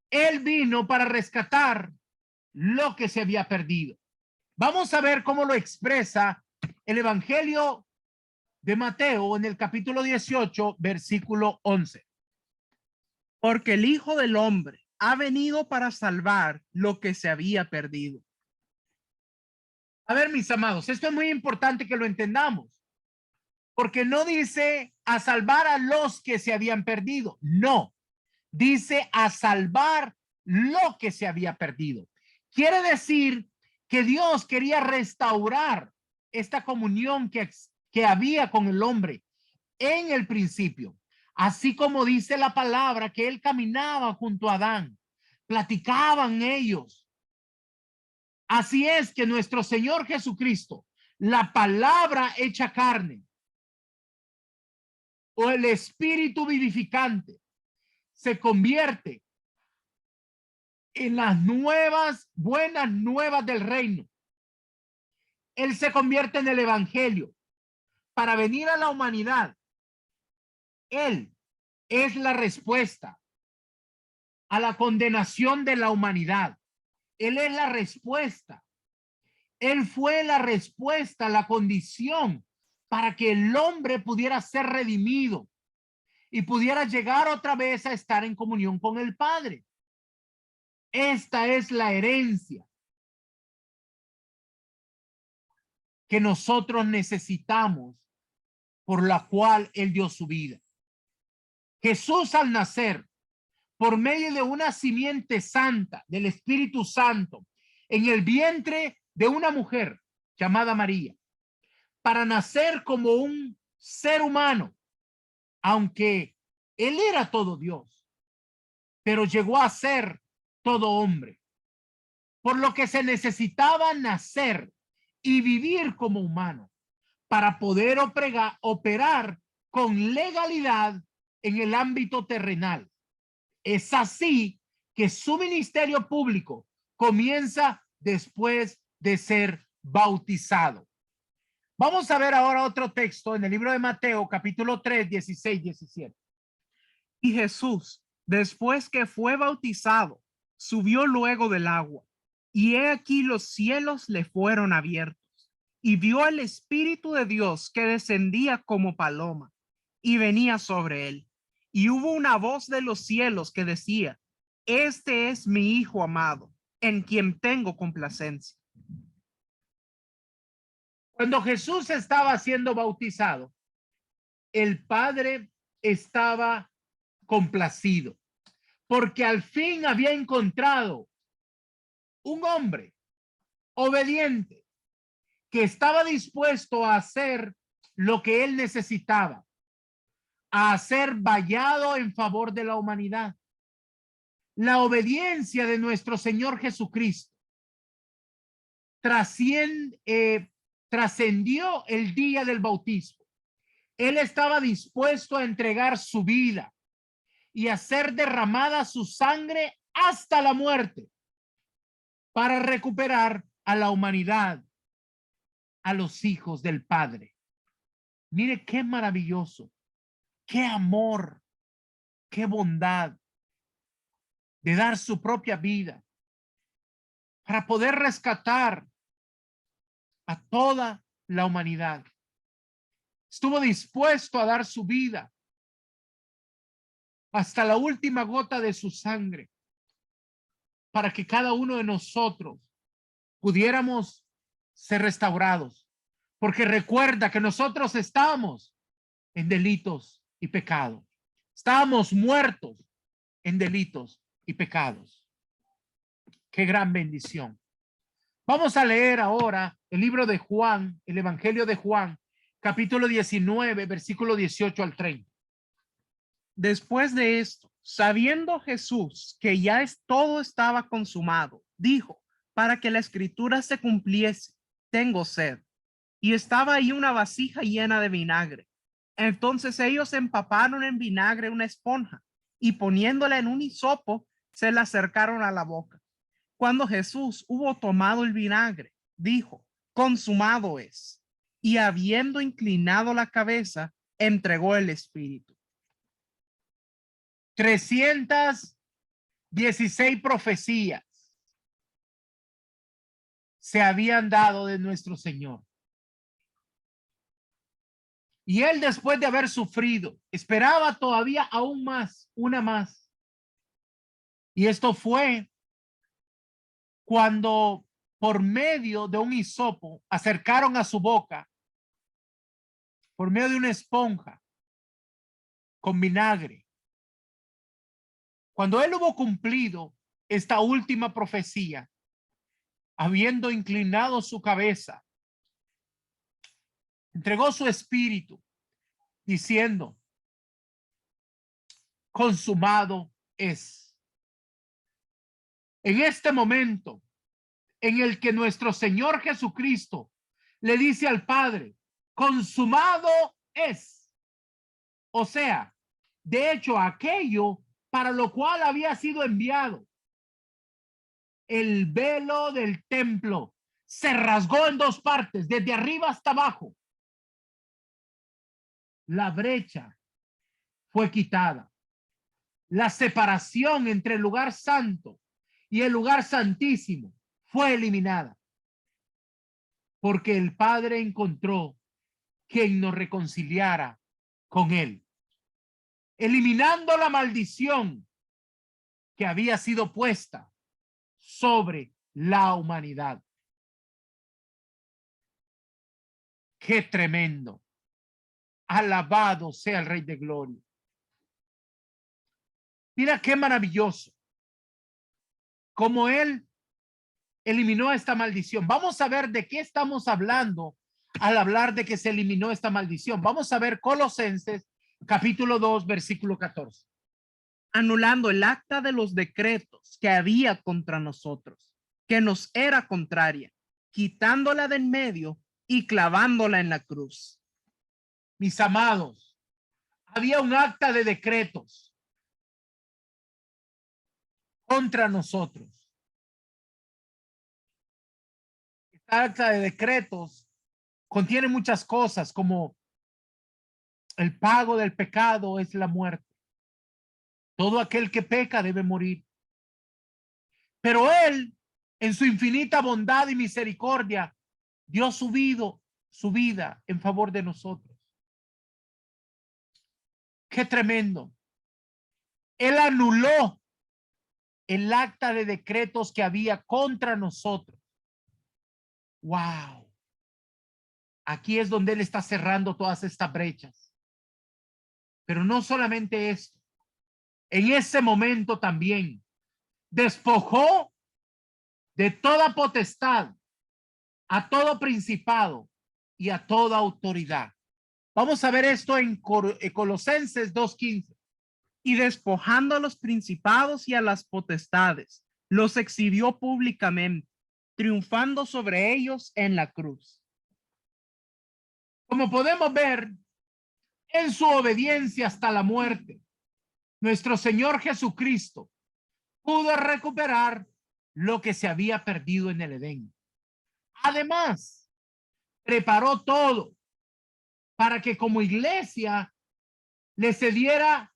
Él vino para rescatar lo que se había perdido. Vamos a ver cómo lo expresa el Evangelio de Mateo en el capítulo 18, versículo 11. Porque el Hijo del Hombre ha venido para salvar lo que se había perdido. A ver, mis amados, esto es muy importante que lo entendamos, porque no dice a salvar a los que se habían perdido, no, dice a salvar lo que se había perdido. Quiere decir que Dios quería restaurar esta comunión que había con el hombre en el principio, así como dice la palabra que él caminaba junto a Adán, platicaban ellos. Así es que nuestro Señor Jesucristo, la palabra hecha carne o el espíritu vivificante, se convierte en las buenas nuevas del reino. Él se convierte en el evangelio para venir a la humanidad. Él es la respuesta a la condenación de la humanidad. Él es la respuesta. Él fue la respuesta a la condición para que el hombre pudiera ser redimido y pudiera llegar otra vez a estar en comunión con el Padre. Esta es la herencia que nosotros necesitamos, por la cual Él dio su vida. Jesús, al nacer por medio de una simiente santa del Espíritu Santo en el vientre de una mujer llamada María, para nacer como un ser humano, aunque Él era todo Dios, pero llegó a ser todo hombre, por lo que se necesitaba nacer y vivir como humano para poder operar con legalidad en el ámbito terrenal. Es así que su ministerio público comienza después de ser bautizado. Vamos a ver ahora otro texto en el libro de Mateo, capítulo 3, 16, 17. Y Jesús, después que fue bautizado, subió luego del agua, y he aquí los cielos le fueron abiertos, y vio al Espíritu de Dios que descendía como paloma y venía sobre él. Y hubo una voz de los cielos que decía, este es mi Hijo amado, en quien tengo complacencia. Cuando Jesús estaba siendo bautizado, el Padre estaba complacido, porque al fin había encontrado un hombre obediente que estaba dispuesto a hacer lo que él necesitaba, a ser vallado en favor de la humanidad. La obediencia de nuestro Señor Jesucristo trascendió el día del bautismo. Él estaba dispuesto a entregar su vida y a hacer derramada su sangre hasta la muerte para recuperar a la humanidad, a los hijos del Padre. Mire qué maravilloso, qué amor, qué bondad de dar su propia vida para poder rescatar a toda la humanidad. Estuvo dispuesto a dar su vida hasta la última gota de su sangre para que cada uno de nosotros pudiéramos ser restaurados. Porque recuerda que nosotros estábamos en delitos y pecados. Estábamos muertos en delitos y pecados. Qué gran bendición. Vamos a leer ahora el libro de Juan, el Evangelio de Juan, capítulo 19, versículo 18 al 30. Después de esto, sabiendo Jesús que ya todo estaba consumado, dijo, para que la escritura se cumpliese, tengo sed. Y estaba ahí una vasija llena de vinagre. Entonces ellos empaparon en vinagre una esponja y poniéndola en un hisopo, se la acercaron a la boca. Cuando Jesús hubo tomado el vinagre, dijo, consumado es. Y habiendo inclinado la cabeza, entregó el espíritu. 316 profecías se habían dado de nuestro Señor. Y él, después de haber sufrido, esperaba todavía aún más, una más. Y esto fue cuando por medio de un hisopo acercaron a su boca, por medio de una esponja con vinagre. Cuando él hubo cumplido esta última profecía, habiendo inclinado su cabeza, entregó su espíritu diciendo, consumado es. En este momento en el que nuestro Señor Jesucristo le dice al Padre, consumado es. O sea, de hecho, aquello para lo cual había sido enviado, el velo del templo se rasgó en dos partes, desde arriba hasta abajo. La brecha fue quitada. La separación entre el lugar santo y el lugar santísimo fue eliminada. Porque el Padre encontró quien nos reconciliara con él, eliminando la maldición que había sido puesta sobre la humanidad. Qué tremendo. Alabado sea el Rey de Gloria. Mira qué maravilloso. Como él eliminó esta maldición. Vamos a ver de qué estamos hablando al hablar de que se eliminó esta maldición. Vamos a ver Colosenses capítulo 2, versículo 14. Anulando el acta de los decretos que había contra nosotros, que nos era contraria, quitándola de en medio y clavándola en la cruz. Mis amados, había un acta de decretos contra nosotros. Esta acta de decretos contiene muchas cosas, como el pago del pecado es la muerte. Todo aquel que peca debe morir. Pero él, en su infinita bondad y misericordia, dio su vida en favor de nosotros. Qué tremendo. Él anuló el acta de decretos que había contra nosotros. Wow. Aquí es donde él está cerrando todas estas brechas. Pero no solamente esto. En ese momento también despojó de toda potestad a todo principado y a toda autoridad. Vamos a ver esto en Colosenses 2:15. Y despojando a los principados y a las potestades, los exhibió públicamente, triunfando sobre ellos en la cruz. Como podemos ver, en su obediencia hasta la muerte, nuestro Señor Jesucristo pudo recuperar lo que se había perdido en el Edén. Además, preparó todo para que como iglesia le cediera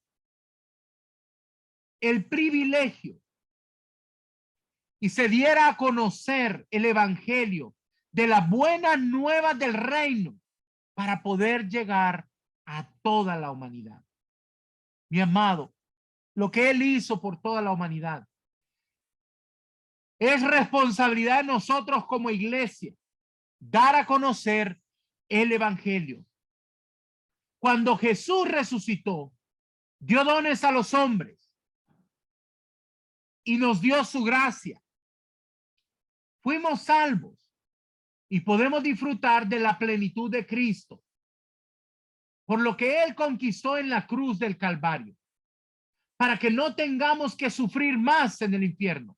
el privilegio y se diera a conocer el evangelio de la buena nueva del reino para poder llegar a toda la humanidad. Mi amado, lo que él hizo por toda la humanidad es responsabilidad de nosotros como iglesia dar a conocer el evangelio. Cuando Jesús resucitó, dio dones a los hombres y nos dio su gracia. Fuimos salvos y podemos disfrutar de la plenitud de Cristo por lo que él conquistó en la cruz del Calvario, para que no tengamos que sufrir más en el infierno,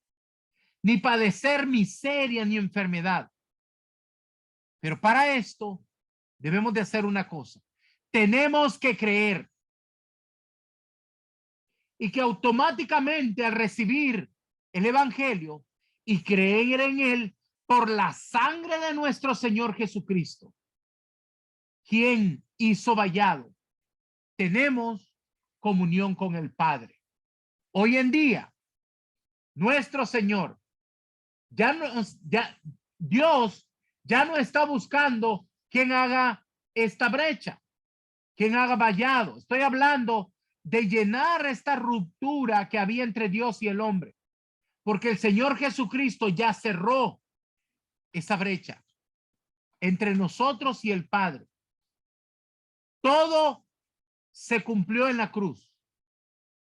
ni padecer miseria ni enfermedad. Pero para esto debemos de hacer una cosa. Tenemos que creer. Y que automáticamente al recibir el evangelio y creer en él por la sangre de nuestro Señor Jesucristo, quien hizo vallado, tenemos comunión con el Padre. Hoy en día, nuestro Señor, Dios ya no está buscando quien haga esta brecha, quien haga vallado. Estoy hablando de llenar esta ruptura que había entre Dios y el hombre, porque el Señor Jesucristo ya cerró esa brecha entre nosotros y el Padre. Todo se cumplió en la cruz.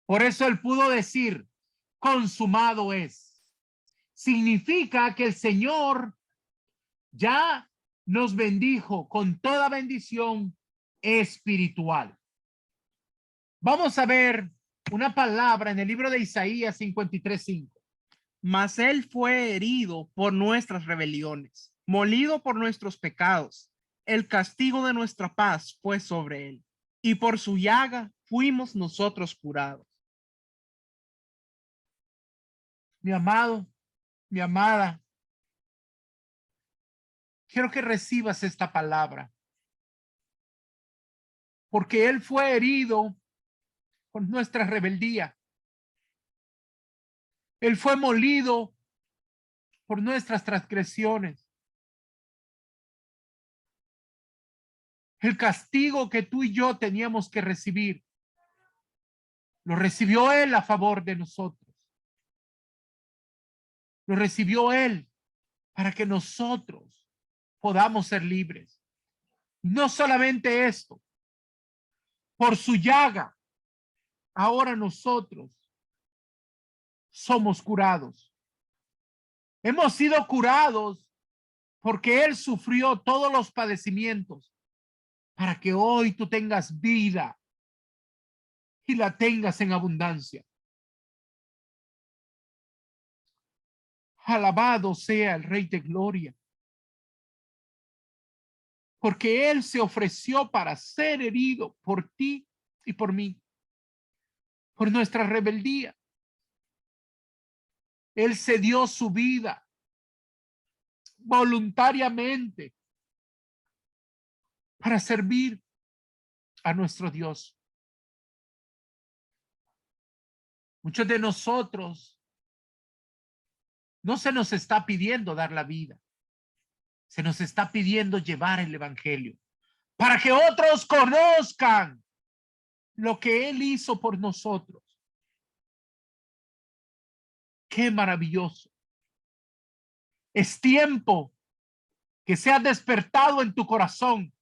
Por eso él pudo decir, consumado es. Significa que el Señor ya nos bendijo con toda bendición espiritual. Vamos a ver una palabra en el libro de Isaías 53:5. Mas él fue herido por nuestras rebeliones, molido por nuestros pecados. El castigo de nuestra paz fue sobre él, y por su llaga fuimos nosotros curados. Mi amado, mi amada, quiero que recibas esta palabra, porque él fue herido por nuestra rebeldía. Él fue molido por nuestras transgresiones. El castigo que tú y yo teníamos que recibir, lo recibió él a favor de nosotros. Lo recibió él para que nosotros podamos ser libres. No solamente esto, por su llaga, ahora nosotros somos curados. Hemos sido curados porque él sufrió todos los padecimientos para que hoy tú tengas vida y la tengas en abundancia. Alabado sea el Rey de Gloria, porque él se ofreció para ser herido por ti y por mí, por nuestra rebeldía. Él se dio su vida voluntariamente para servir a nuestro Dios. Muchos de nosotros no se nos está pidiendo dar la vida. Se nos está pidiendo llevar el evangelio para que otros conozcan lo que él hizo por nosotros. Qué maravilloso. Es tiempo que seas despertado en tu corazón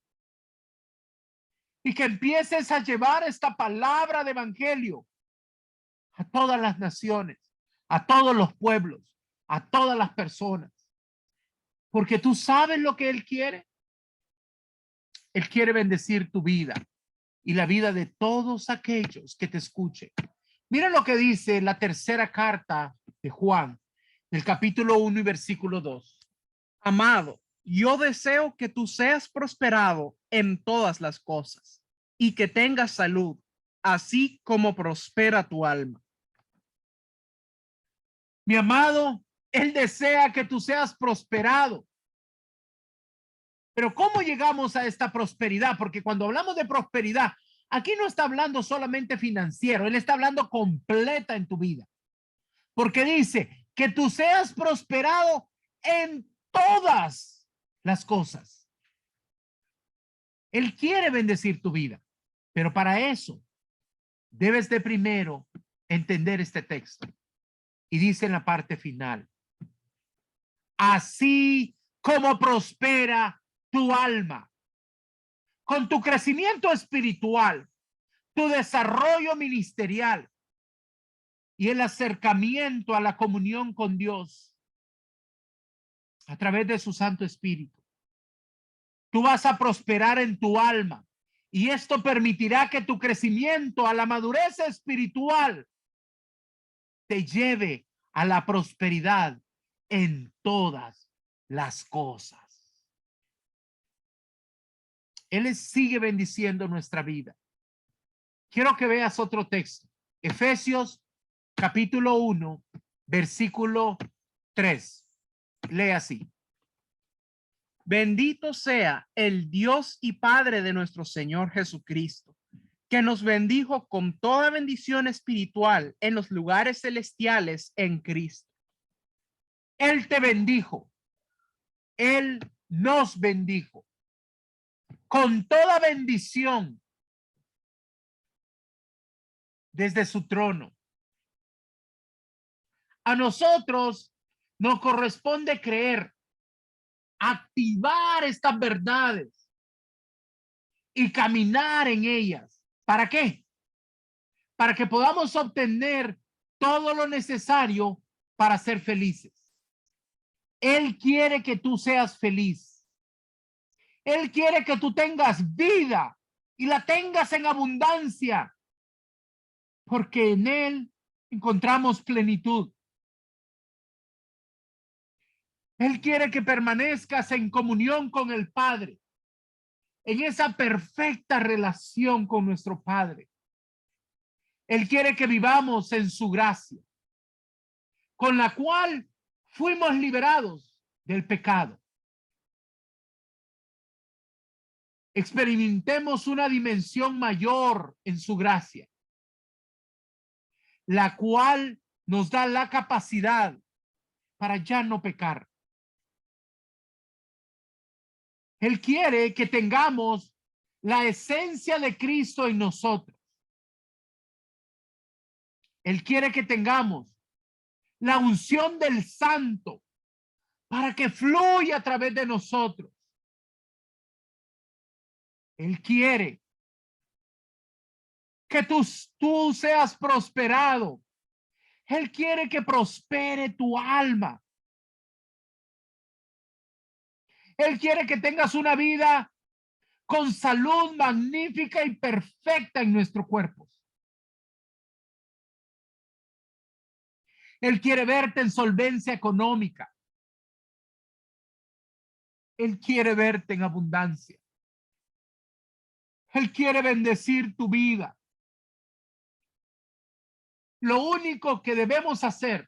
y que empieces a llevar esta palabra de evangelio a todas las naciones, a todos los pueblos, a todas las personas. Porque tú sabes lo que él quiere. Él quiere bendecir tu vida y la vida de todos aquellos que te escuchen. Mira lo que dice la tercera carta de Juan, del capítulo 1 y versículo 2. Amado, yo deseo que tú seas prosperado en todas las cosas y que tengas salud, así como prospera tu alma. Mi amado, Él desea que tú seas prosperado. Pero ¿cómo llegamos a esta prosperidad? Porque cuando hablamos de prosperidad, aquí no está hablando solamente financiero, Él está hablando completa en tu vida. Porque dice que tú seas prosperado en todas las cosas. Él quiere bendecir tu vida, pero para eso debes de primero entender este texto. Y dice en la parte final, así como prospera tu alma, con tu crecimiento espiritual, tu desarrollo ministerial y el acercamiento a la comunión con Dios a través de su Santo Espíritu. Tú vas a prosperar en tu alma y esto permitirá que tu crecimiento a la madurez espiritual te lleve a la prosperidad en todas las cosas. Él sigue bendiciendo nuestra vida. Quiero que veas otro texto. Efesios capítulo 1, versículo 3. Lee así. Bendito sea el Dios y Padre de nuestro Señor Jesucristo, que nos bendijo con toda bendición espiritual en los lugares celestiales en Cristo. Él te bendijo. Él nos bendijo con toda bendición desde su trono. A nosotros nos corresponde creer, activar estas verdades y caminar en ellas. ¿Para qué? Para que podamos obtener todo lo necesario para ser felices. Él quiere que tú seas feliz. Él quiere que tú tengas vida y la tengas en abundancia, porque en Él encontramos plenitud. Él quiere que permanezcas en comunión con el Padre, en esa perfecta relación con nuestro Padre. Él quiere que vivamos en su gracia, con la cual fuimos liberados del pecado. Experimentemos una dimensión mayor en su gracia, la cual nos da la capacidad para ya no pecar. Él quiere que tengamos la esencia de Cristo en nosotros. Él quiere que tengamos la unción del Santo para que fluya a través de nosotros. Él quiere que tú seas prosperado. Él quiere que prospere tu alma. Él quiere que tengas una vida con salud magnífica y perfecta en nuestro cuerpo. Él quiere verte en solvencia económica. Él quiere verte en abundancia. Él quiere bendecir tu vida. Lo único que debemos hacer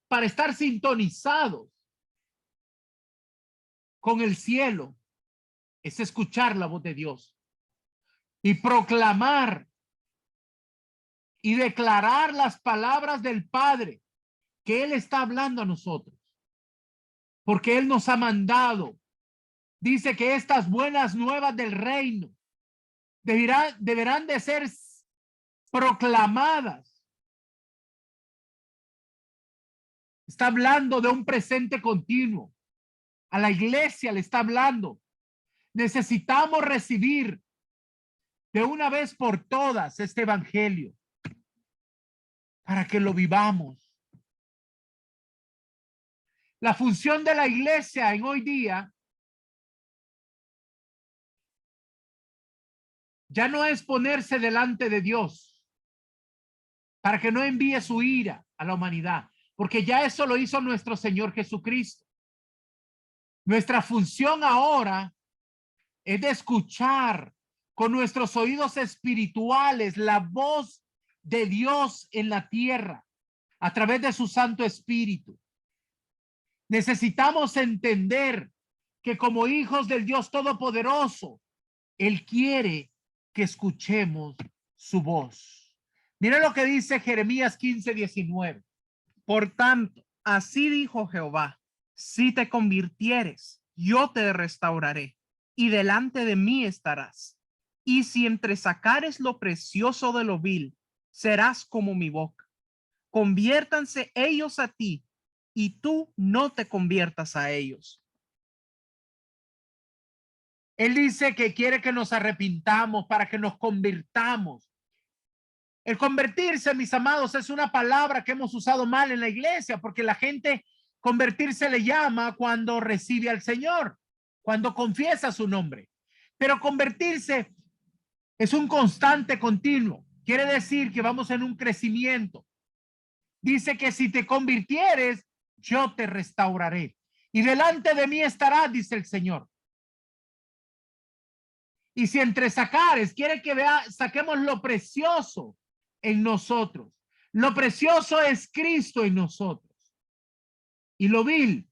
para estar sintonizados con el cielo es escuchar la voz de Dios y proclamar y declarar las palabras del Padre que Él está hablando a nosotros, porque Él nos ha mandado. Dice que estas buenas nuevas del reino deberán de ser proclamadas. Está hablando de un presente continuo. A la iglesia le está hablando. Necesitamos recibir de una vez por todas este evangelio para que lo vivamos. La función de la iglesia en hoy día ya no es ponerse delante de Dios para que no envíe su ira a la humanidad, porque ya eso lo hizo nuestro Señor Jesucristo. Nuestra función ahora es de escuchar con nuestros oídos espirituales la voz de Dios en la tierra a través de su Santo Espíritu. Necesitamos entender que como hijos del Dios Todopoderoso, Él quiere que escuchemos su voz. Mira lo que dice Jeremías 15:19. Por tanto, así dijo Jehová, si te convirtieres, yo te restauraré y delante de mí estarás. Y si entresacares lo precioso de lo vil, serás como mi boca. Conviértanse ellos a ti y tú no te conviertas a ellos. Él dice que quiere que nos arrepintamos para que nos convirtamos. El convertirse, mis amados, es una palabra que hemos usado mal en la iglesia porque la gente convertirse le llama cuando recibe al Señor, cuando confiesa su nombre. Pero convertirse es un constante continuo. Quiere decir que vamos en un crecimiento. Dice que si te convirtieres, yo te restauraré. Y delante de mí estarás, dice el Señor. Y si entresacares, quiere que saquemos lo precioso en nosotros. Lo precioso es Cristo en nosotros. Y lo vil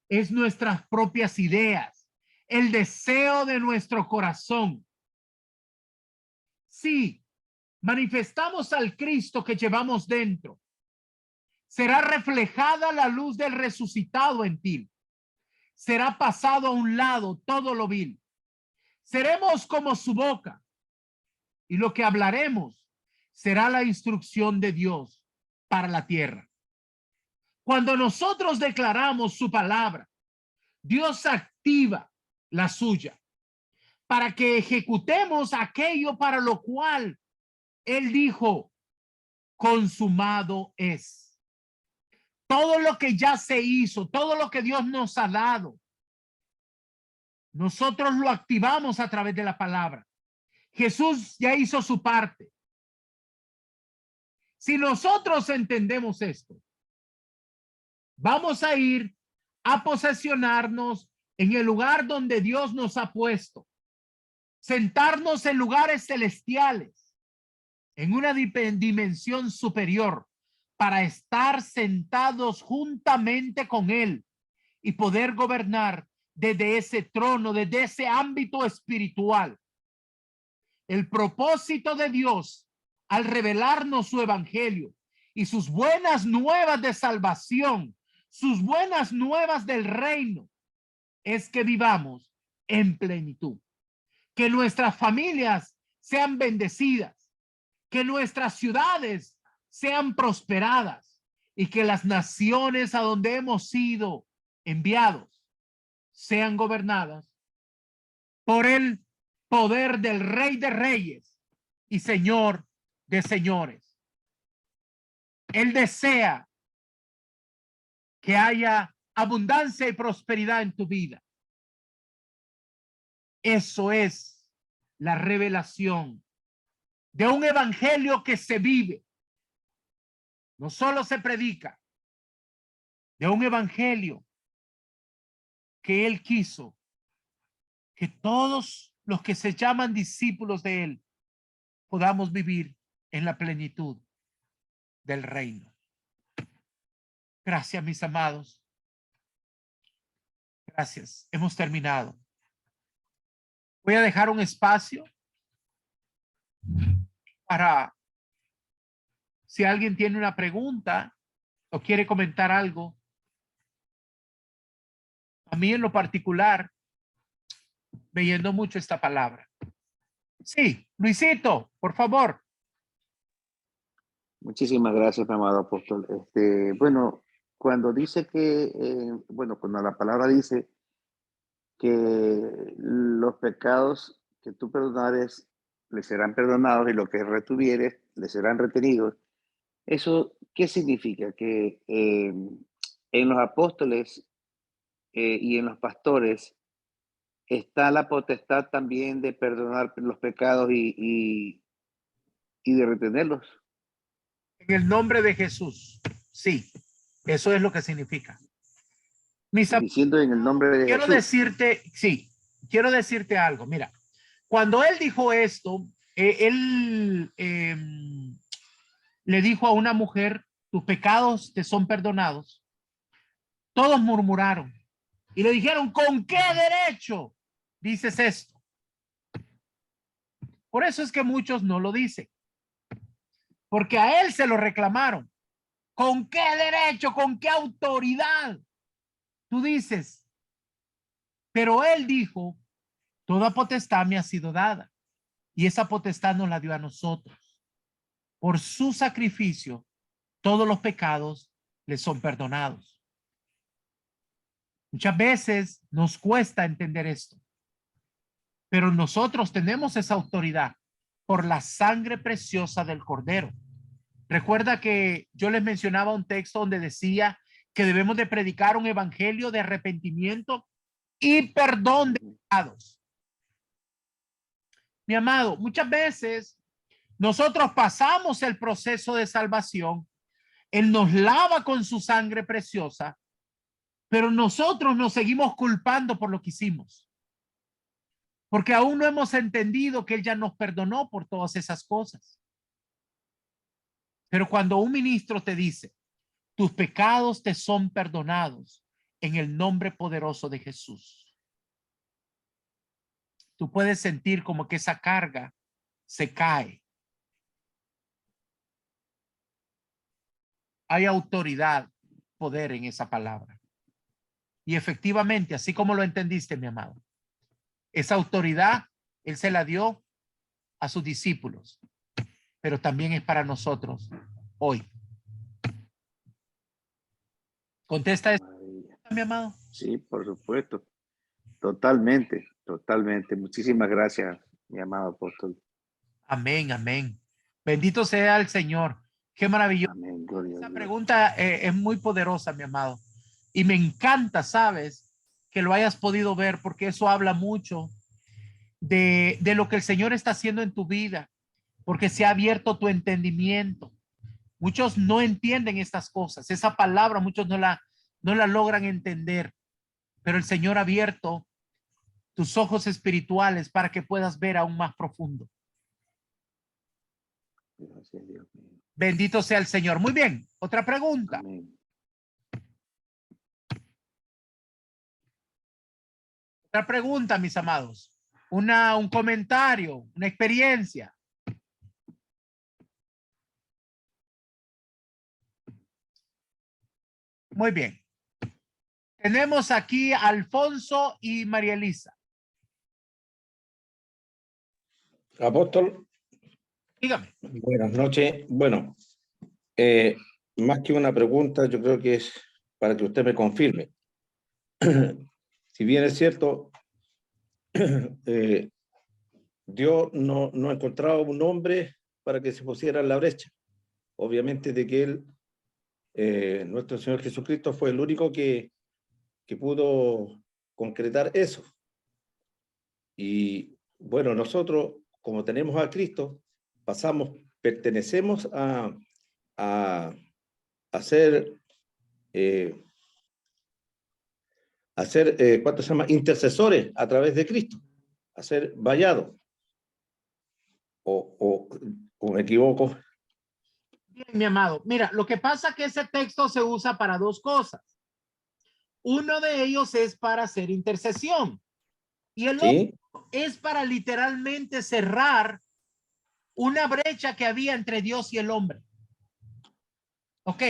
es nuestras propias ideas, el deseo de nuestro corazón. Si manifestamos al Cristo que llevamos dentro, será reflejada la luz del resucitado en ti. Será pasado a un lado todo lo vil. Seremos como su boca. Y lo que hablaremos será la instrucción de Dios para la tierra. Cuando nosotros declaramos su palabra, Dios activa la suya para que ejecutemos aquello para lo cual Él dijo, consumado es. Todo lo que ya se hizo, todo lo que Dios nos ha dado, nosotros lo activamos a través de la palabra. Jesús ya hizo su parte. Si nosotros entendemos esto, vamos a ir a posesionarnos en el lugar donde Dios nos ha puesto, sentarnos en lugares celestiales, en una dimensión superior, para estar sentados juntamente con Él y poder gobernar desde ese trono, desde ese ámbito espiritual. El propósito de Dios al revelarnos su evangelio y sus buenas nuevas de salvación, sus buenas nuevas del reino, es que vivamos en plenitud, que nuestras familias sean bendecidas, que nuestras ciudades sean prosperadas y que las naciones a donde hemos sido enviados sean gobernadas por el poder del Rey de Reyes y Señor de Señores. Él desea que haya abundancia y prosperidad en tu vida. Eso es la revelación de un evangelio que se vive. No solo se predica, de un evangelio que Él quiso que todos los que se llaman discípulos de Él podamos vivir en la plenitud del reino. Gracias, mis amados. Gracias. Hemos terminado. Voy a dejar un espacio para si alguien tiene una pregunta o quiere comentar algo. A mí en lo particular, leyendo mucho esta palabra. Sí, Luisito, por favor. Muchísimas gracias, amado apóstol. Bueno, cuando dice que, cuando la palabra dice que los pecados que tú perdonares le serán perdonados y lo que retuvieres le serán retenidos, ¿eso qué significa? Que en los apóstoles y en los pastores está la potestad también de perdonar los pecados y de retenerlos. En el nombre de Jesús. Sí, eso es lo que significa. diciendo en el nombre de quiero Jesús. decirte, sí, quiero decirte algo. Mira, cuando él dijo esto, él le dijo a una mujer, tus pecados te son perdonados. Todos murmuraron y le dijeron, ¿con qué derecho dices esto? Por eso es que muchos no lo dicen, porque a él se lo reclamaron. ¿Con qué derecho? ¿Con qué autoridad? Tú dices, pero él dijo, toda potestad me ha sido dada y esa potestad nos la dio a nosotros. Por su sacrificio, todos los pecados le son perdonados. Muchas veces nos cuesta entender esto, pero nosotros tenemos esa autoridad por la sangre preciosa del Cordero. Recuerda que yo les mencionaba un texto donde decía que debemos de predicar un evangelio de arrepentimiento y perdón de pecados. Mi amado, muchas veces nosotros pasamos el proceso de salvación, Él nos lava con su sangre preciosa, pero nosotros nos seguimos culpando por lo que hicimos. Porque aún no hemos entendido que Él ya nos perdonó por todas esas cosas. Pero cuando un ministro te dice, tus pecados te son perdonados en el nombre poderoso de Jesús, tú puedes sentir como que esa carga se cae. Hay autoridad, poder en esa palabra. Y efectivamente, así como lo entendiste, mi amado, esa autoridad Él se la dio a sus discípulos, pero también es para nosotros hoy. ¿Contesta esto, mi amado? Sí, por supuesto. Totalmente, totalmente. Muchísimas gracias, mi amado apóstol. Amén, amén. Bendito sea el Señor. Qué maravilloso. Amén, gloria a Esa Dios. pregunta es muy poderosa, mi amado. Y me encanta, sabes, que lo hayas podido ver, porque eso habla mucho de lo que el Señor está haciendo en tu vida, porque se ha abierto tu entendimiento. Muchos no entienden estas cosas. Esa palabra muchos no la logran entender, pero el Señor ha abierto tus ojos espirituales para que puedas ver aún más profundo. Gracias, Dios mío. Bendito sea el Señor. Muy bien. Otra pregunta. Amén. Otra pregunta, mis amados. Un comentario, una experiencia. Muy bien. Tenemos aquí a Alfonso y María Elisa. Apóstol. Dígame. Buenas noches. Bueno, más que una pregunta, yo creo que es para que usted me confirme. Si bien es cierto, Dios no ha encontrado un hombre para que se pusiera en la brecha. Obviamente de que Él, nuestro Señor Jesucristo, fue el único que pudo concretar eso. Y bueno, nosotros, como tenemos a Cristo, pertenecemos a ser ¿cuánto se llama? Intercesores a través de Cristo, a ser vallados. ¿O me equivoco? Bien, mi amado. Mira, lo que pasa es que ese texto se usa para dos cosas. Uno de ellos es para hacer intercesión y el ¿Sí? otro es para literalmente cerrar una brecha que había entre Dios y el hombre. Ok.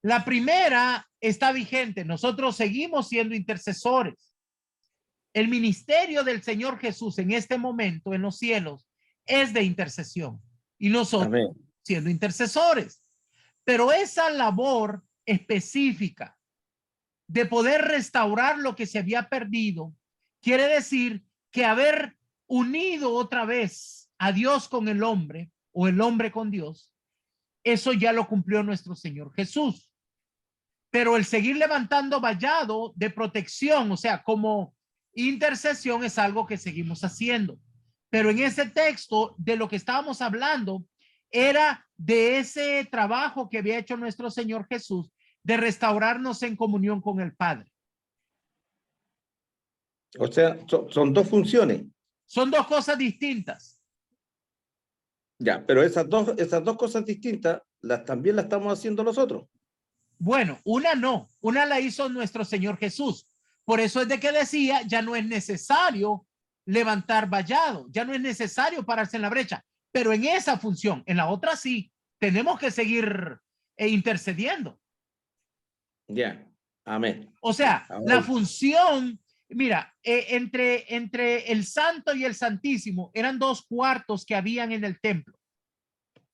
La primera está vigente. Nosotros seguimos siendo intercesores. El ministerio del Señor Jesús en este momento en los cielos es de intercesión y nosotros Amén. siendo intercesores. Pero esa labor específica de poder restaurar lo que se había perdido quiere decir que haber unido otra vez a Dios con el hombre o el hombre con Dios, eso ya lo cumplió nuestro Señor Jesús. Pero el seguir levantando vallado de protección, o sea, como intercesión, es algo que seguimos haciendo. Pero en ese texto de lo que estábamos hablando era de ese trabajo que había hecho nuestro Señor Jesús de restaurarnos en comunión con el Padre. O sea, son dos funciones. Son dos cosas distintas. Ya, pero esas dos cosas distintas también las estamos haciendo nosotros. Bueno, una no, una la hizo nuestro Señor Jesús. Por eso es de que decía, ya no es necesario levantar vallado, ya no es necesario pararse en la brecha, pero en esa función, en la otra sí, tenemos que seguir intercediendo. Ya, amén. O sea, Ahora, la función, mira, entre el Santo y el Santísimo eran 2 cuartos que habían en el templo.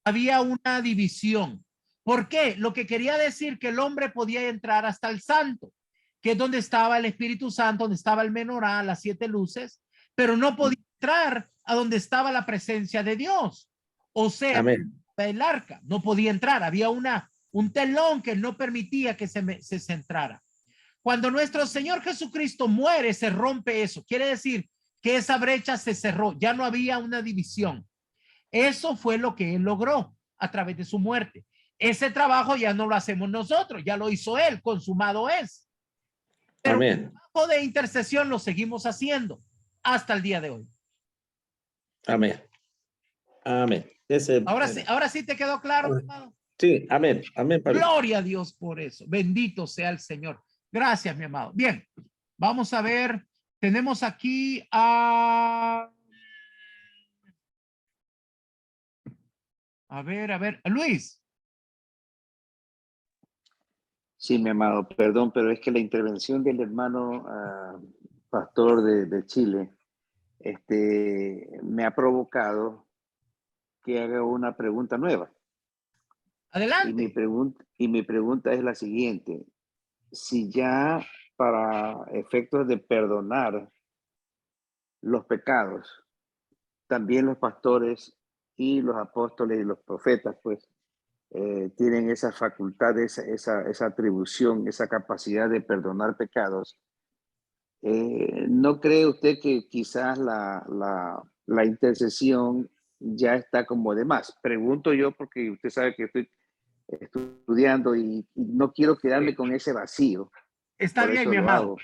Había una división. ¿Por qué? Lo que quería decir que el hombre podía entrar hasta el Santo, que es donde estaba el Espíritu Santo, donde estaba el menorá, las 7 luces, pero no podía entrar a donde estaba la presencia de Dios. O sea, amén. el arca no podía entrar. Había un telón que no permitía que se centrara. Cuando nuestro Señor Jesucristo muere, se rompe eso. Quiere decir que esa brecha se cerró. Ya no había una división. Eso fue lo que Él logró a través de su muerte. Ese trabajo ya no lo hacemos nosotros, ya lo hizo Él, consumado es. Pero amén. el trabajo de intercesión lo seguimos haciendo hasta el día de hoy. Amén. Amén. Ahora sí te quedó claro, hermano. Sí, amén. Amén. Padre. Gloria a Dios por eso. Bendito sea el Señor. Gracias, mi amado. Bien, vamos a ver. Tenemos aquí a ver, Luis. Sí, mi amado, perdón, pero es que la intervención del hermano pastor de Chile me ha provocado que haga una pregunta nueva. Adelante. Y mi pregunta es la siguiente. Si ya para efectos de perdonar los pecados, también los pastores y los apóstoles y los profetas, pues, tienen esa facultad, esa atribución, esa capacidad de perdonar pecados. ¿No cree usted que quizás la intercesión ya está como de más? Pregunto yo porque usted sabe que estoy estudiando y no quiero quedarme con ese vacío. Está Por bien, eso mi lo amado. hago.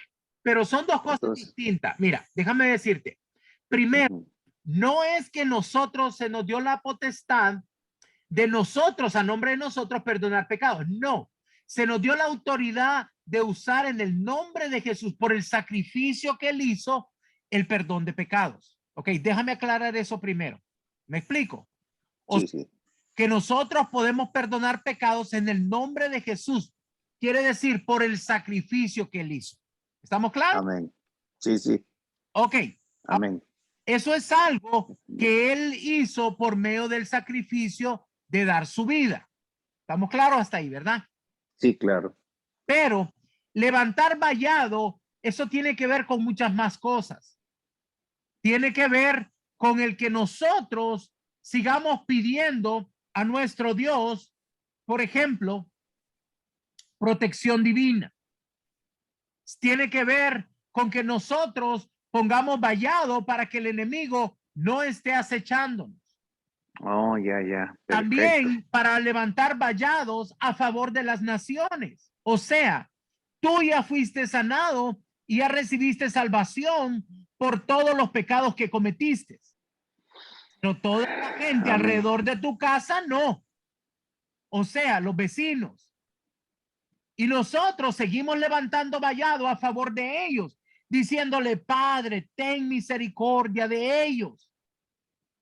Pero son dos cosas distintas. Mira, déjame decirte. Primero, no es que nosotros se nos dio la potestad de nosotros, a nombre de nosotros, perdonar pecados. No, se nos dio la autoridad de usar en el nombre de Jesús, por el sacrificio que Él hizo, el perdón de pecados. Ok, déjame aclarar eso primero. ¿Me explico? Sí. Que nosotros podemos perdonar pecados en el nombre de Jesús. Quiere decir, por el sacrificio que Él hizo. ¿Estamos claros? Amén. Sí. Ok. Amén. Eso es algo que Él hizo por medio del sacrificio de dar su vida. ¿Estamos claros hasta ahí, verdad? Sí, claro. Pero levantar vallado, eso tiene que ver con muchas más cosas. Tiene que ver con el que nosotros sigamos pidiendo a nuestro Dios, por ejemplo, protección divina. Tiene que ver con que nosotros pongamos vallado para que el enemigo no esté acechándonos. Oh, ya. Perfecto. También para levantar vallados a favor de las naciones. O sea, tú ya fuiste sanado y ya recibiste salvación por todos los pecados que cometiste. Pero toda la gente alrededor de tu casa no. O sea, los vecinos. Y nosotros seguimos levantando vallado a favor de ellos, diciéndole, Padre, ten misericordia de ellos,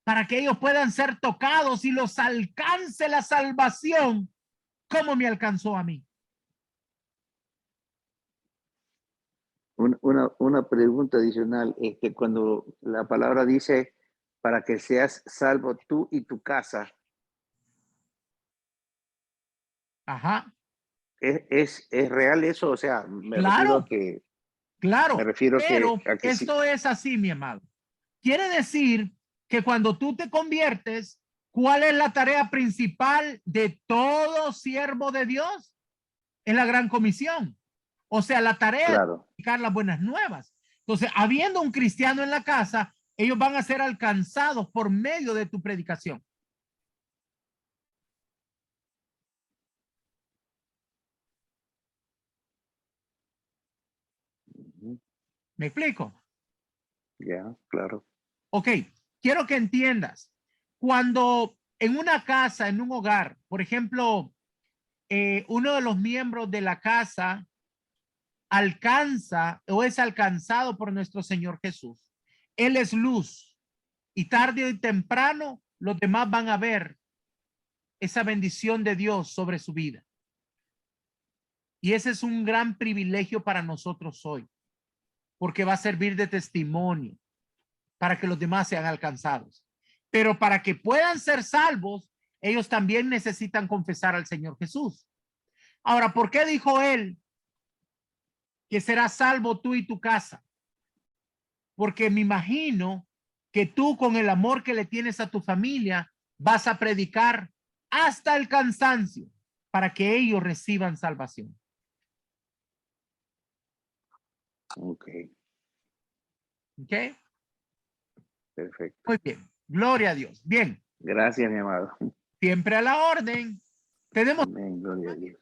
para que ellos puedan ser tocados y los alcance la salvación, como me alcanzó a mí. Una pregunta adicional, cuando la palabra dice para que seas salvo tú y tu casa. Ajá. ¿Es real eso? O sea, me Claro. refiero a que... Claro, me refiero pero a que esto sí. es así, mi amado. Quiere decir que cuando tú te conviertes, ¿cuál es la tarea principal de todo siervo de Dios? Es la gran comisión. O sea, la tarea Claro. de predicar las buenas nuevas. Entonces, habiendo un cristiano en la casa, ellos van a ser alcanzados por medio de tu predicación. ¿Me explico? Ya, claro. Ok, quiero que entiendas. Cuando en una casa, en un hogar, por ejemplo, uno de los miembros de la casa alcanza o es alcanzado por nuestro Señor Jesús. Él es luz y tarde o temprano los demás van a ver esa bendición de Dios sobre su vida. Y ese es un gran privilegio para nosotros hoy, porque va a servir de testimonio para que los demás sean alcanzados. Pero para que puedan ser salvos, ellos también necesitan confesar al Señor Jesús. Ahora, ¿por qué dijo él que serás salvo tú y tu casa? Porque me imagino que tú, con el amor que le tienes a tu familia, vas a predicar hasta el cansancio para que ellos reciban salvación. Ok, ¿Ok? perfecto. Muy bien. Gloria a Dios. Bien. Gracias, mi amado. Siempre a la orden. Tenemos Amén, gloria a Dios.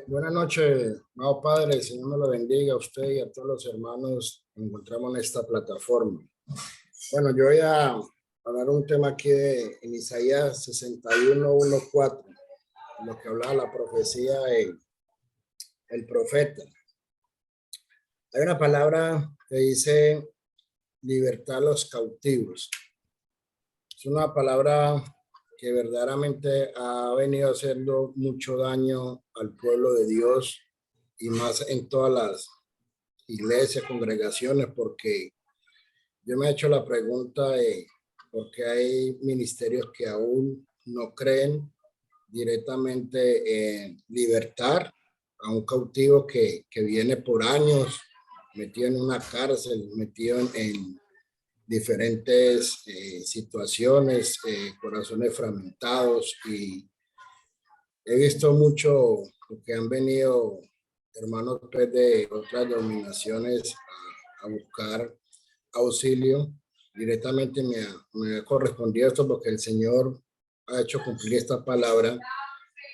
Buenas noches, amado Padre. El Señor me lo bendiga a usted y a todos los hermanos que encontramos en esta plataforma. Bueno, yo voy a hablar un tema aquí en Isaías 61:1-4, lo que hablaba la profecía el profeta. Hay una palabra que dice libertad a los cautivos. Es una palabra que verdaderamente ha venido haciendo mucho daño al pueblo de Dios y más en todas las iglesias, congregaciones, porque yo me he hecho la pregunta de por qué hay ministerios que aún no creen directamente en libertar a un cautivo que viene por años metido en una cárcel, metido en diferentes situaciones, corazones fragmentados, y he visto mucho que han venido hermanos pues, de otras denominaciones a buscar auxilio. Directamente me ha correspondido esto porque el Señor ha hecho cumplir esta palabra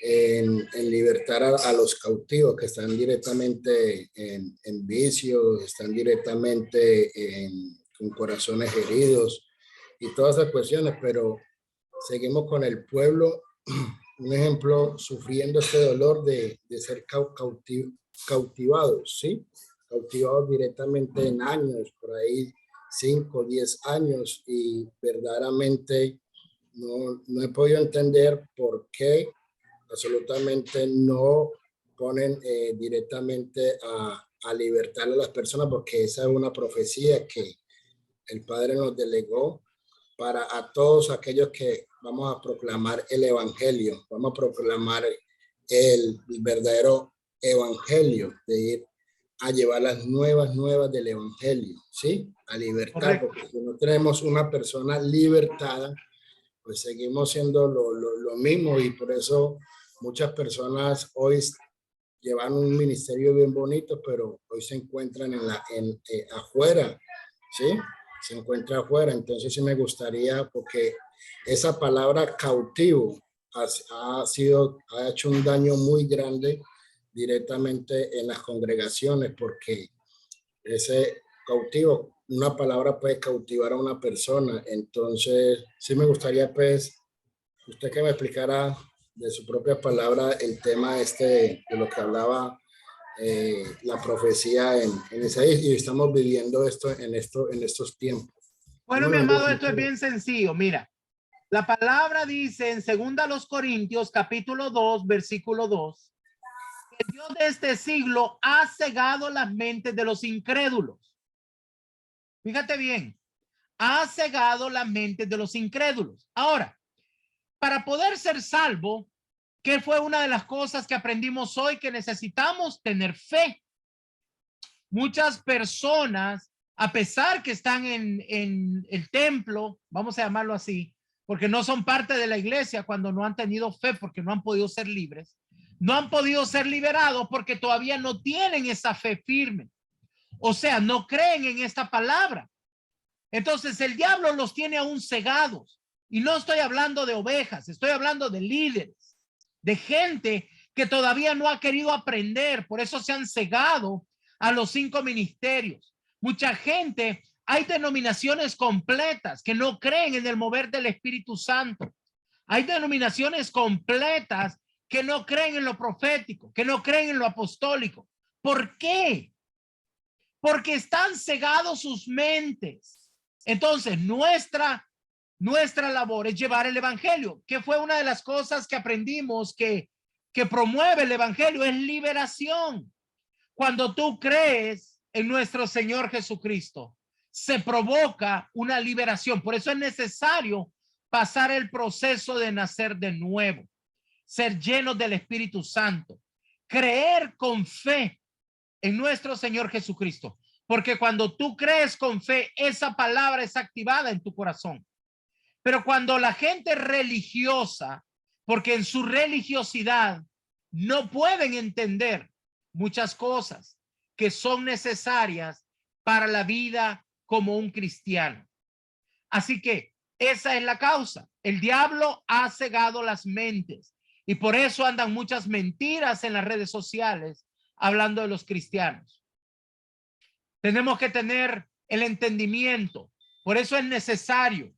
en libertar a los cautivos que están directamente en vicios, están directamente con corazones heridos y todas esas cuestiones, pero seguimos con el pueblo, un ejemplo, sufriendo este dolor de ser cautivados, ¿sí? Cautivados directamente en años, por ahí 5, 10 años, y verdaderamente no he podido entender por qué absolutamente no ponen directamente a libertar a las personas, porque esa es una profecía que el Padre nos delegó para a todos aquellos que vamos a proclamar el evangelio, vamos a proclamar el verdadero evangelio, de ir a llevar las nuevas del evangelio, ¿sí? A libertar, porque si no tenemos una persona libertada, pues seguimos siendo lo mismo, y por eso muchas personas hoy llevan un ministerio bien bonito, pero hoy se encuentran afuera, ¿sí? Se encuentra afuera. Entonces sí me gustaría, porque esa palabra cautivo ha hecho un daño muy grande directamente en las congregaciones, porque ese cautivo, una palabra puede cautivar a una persona. Entonces sí me gustaría pues usted que me explicara de su propia palabra el tema de lo que hablaba la profecía en Isaías, y estamos viviendo esto en estos tiempos. Bueno, mi amado, esto es bien sencillo. Mira, la palabra dice en 2 Corintios capítulo 2, versículo 2, que el Dios de este siglo ha cegado las mentes de los incrédulos. Fíjate bien, ha cegado las mentes de los incrédulos. Ahora, para poder ser salvo, ¿qué fue una de las cosas que aprendimos hoy? Que necesitamos tener fe. Muchas personas, a pesar que están en el templo, vamos a llamarlo así, porque no son parte de la iglesia, cuando no han tenido fe, porque no han podido ser libres, no han podido ser liberados porque todavía no tienen esa fe firme. O sea, no creen en esta palabra. Entonces el diablo los tiene aún cegados. Y no estoy hablando de ovejas, estoy hablando de líderes, de gente que todavía no ha querido aprender, por eso se han cegado a los 5 ministerios. Mucha gente, hay denominaciones completas que no creen en el mover del Espíritu Santo. Hay denominaciones completas que no creen en lo profético, que no creen en lo apostólico. ¿Por qué? Porque están cegados sus mentes. Entonces, nuestra labor es llevar el evangelio, que fue una de las cosas que aprendimos que promueve el evangelio, es liberación. Cuando tú crees en nuestro Señor Jesucristo, se provoca una liberación. Por eso es necesario pasar el proceso de nacer de nuevo, ser llenos del Espíritu Santo, creer con fe en nuestro Señor Jesucristo. Porque cuando tú crees con fe, esa palabra es activada en tu corazón. Pero cuando la gente religiosa, porque en su religiosidad no pueden entender muchas cosas que son necesarias para la vida como un cristiano. Así que esa es la causa. El diablo ha cegado las mentes y por eso andan muchas mentiras en las redes sociales hablando de los cristianos. Tenemos que tener el entendimiento. Por eso es necesario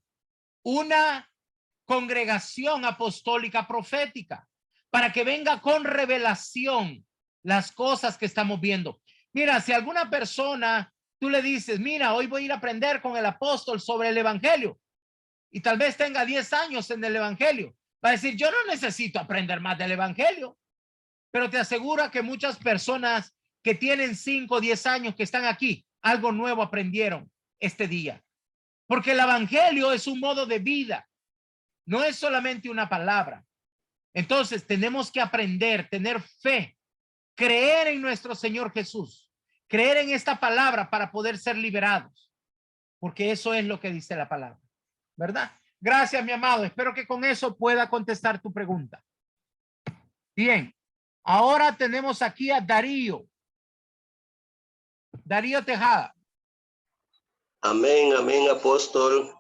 una congregación apostólica profética para que venga con revelación las cosas que estamos viendo. Mira, si alguna persona tú le dices, mira, hoy voy a ir a aprender con el apóstol sobre el evangelio y tal vez tenga 10 años en el evangelio, va a decir, yo no necesito aprender más del evangelio. Pero te aseguro que muchas personas que tienen 5 o 10 años que están aquí, algo nuevo aprendieron este día. Porque el evangelio es un modo de vida, no es solamente una palabra. Entonces tenemos que aprender, tener fe, creer en nuestro Señor Jesús, creer en esta palabra para poder ser liberados. Porque eso es lo que dice la palabra, ¿verdad? Gracias, mi amado. Espero que con eso pueda contestar tu pregunta. Bien. Ahora tenemos aquí a Darío. Darío Tejada. Amén, amén, apóstol.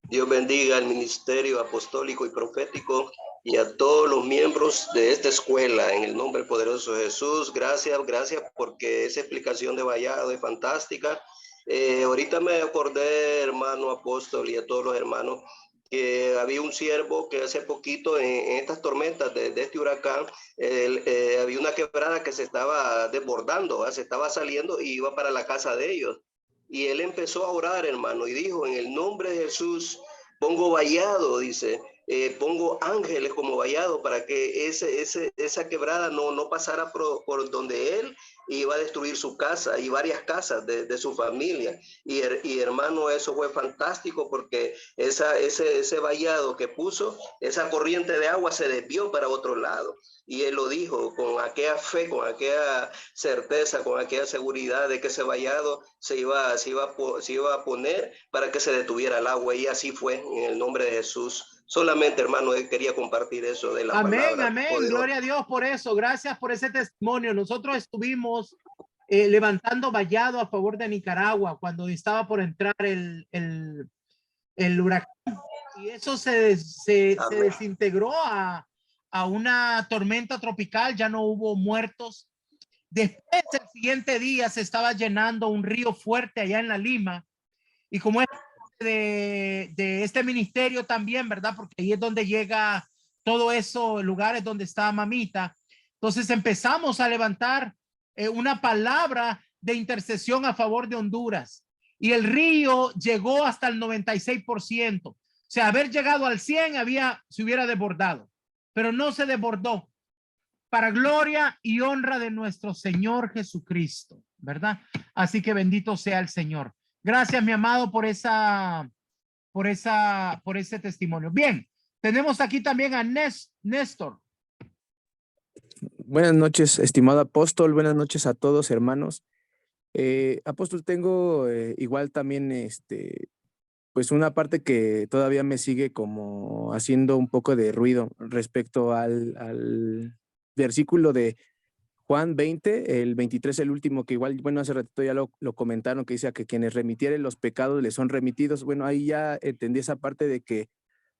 Dios bendiga el ministerio apostólico y profético y a todos los miembros de esta escuela en el nombre poderoso de Jesús. Gracias porque esa explicación de Vallado es fantástica. Ahorita me acordé, hermano apóstol, y a todos los hermanos, que había un siervo que hace poquito en estas tormentas de este huracán, había una quebrada que se estaba desbordando, se estaba saliendo y iba para la casa de ellos. Y él empezó a orar, hermano, y dijo, en el nombre de Jesús, pongo vallado, dice, pongo ángeles como vallado para que esa quebrada no pasara por donde él iba a destruir su casa y varias casas de su familia. Y hermano, eso fue fantástico porque ese vallado que puso, esa corriente de agua se desvió para otro lado. Y él lo dijo con aquella fe, con aquella certeza, con aquella seguridad de que ese vallado se iba a poner para que se detuviera el agua. Y así fue, en el nombre de Jesús. Solamente, hermano, quería compartir eso de la palabra. Amén, amén. Poderosa. Gloria a Dios por eso. Gracias por ese testimonio. Nosotros estuvimos levantando vallado a favor de Nicaragua cuando estaba por entrar el huracán. Y eso se desintegró a una tormenta tropical. Ya no hubo muertos. Después, el siguiente día, se estaba llenando un río fuerte allá en La Lima. Y como es de este ministerio también, ¿verdad? Porque ahí es donde llega todo eso, lugares donde está mamita. Entonces empezamos a levantar una palabra de intercesión a favor de Honduras y el río llegó hasta el 96%. O sea, haber llegado al 100 se hubiera desbordado, pero no se desbordó, para gloria y honra de nuestro Señor Jesucristo, ¿verdad? Así que bendito sea el Señor. Gracias, mi amado, por ese testimonio. Bien, tenemos aquí también a Néstor. Buenas noches, estimado apóstol. Buenas noches a todos, hermanos. Apóstol, tengo igual también pues una parte que todavía me sigue como haciendo un poco de ruido respecto al versículo de Juan 20, el 23, el último, que igual, bueno, hace ratito ya lo comentaron, que dice que quienes remitieren los pecados les son remitidos. Bueno, ahí ya entendí esa parte de que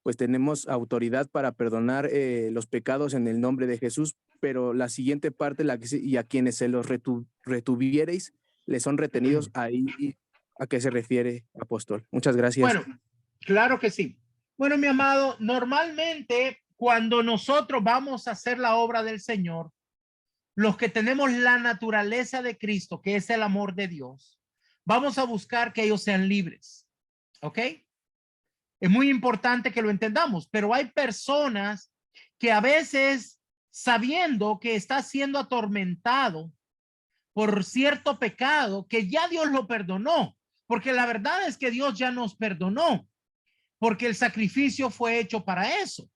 pues tenemos autoridad para perdonar los pecados en el nombre de Jesús, pero la siguiente parte, y a quienes se los retuviereis, les son retenidos. Ahí, ¿a qué se refiere, apóstol? Muchas gracias. Bueno, claro que sí. Bueno, mi amado, normalmente cuando nosotros vamos a hacer la obra del Señor, los que tenemos la naturaleza de Cristo, que es el amor de Dios, vamos a buscar que ellos sean libres. ¿Ok? Es muy importante que lo entendamos, pero hay personas que a veces, sabiendo que está siendo atormentado por cierto pecado, que ya Dios lo perdonó, porque la verdad es que Dios ya nos perdonó, porque el sacrificio fue hecho para eso.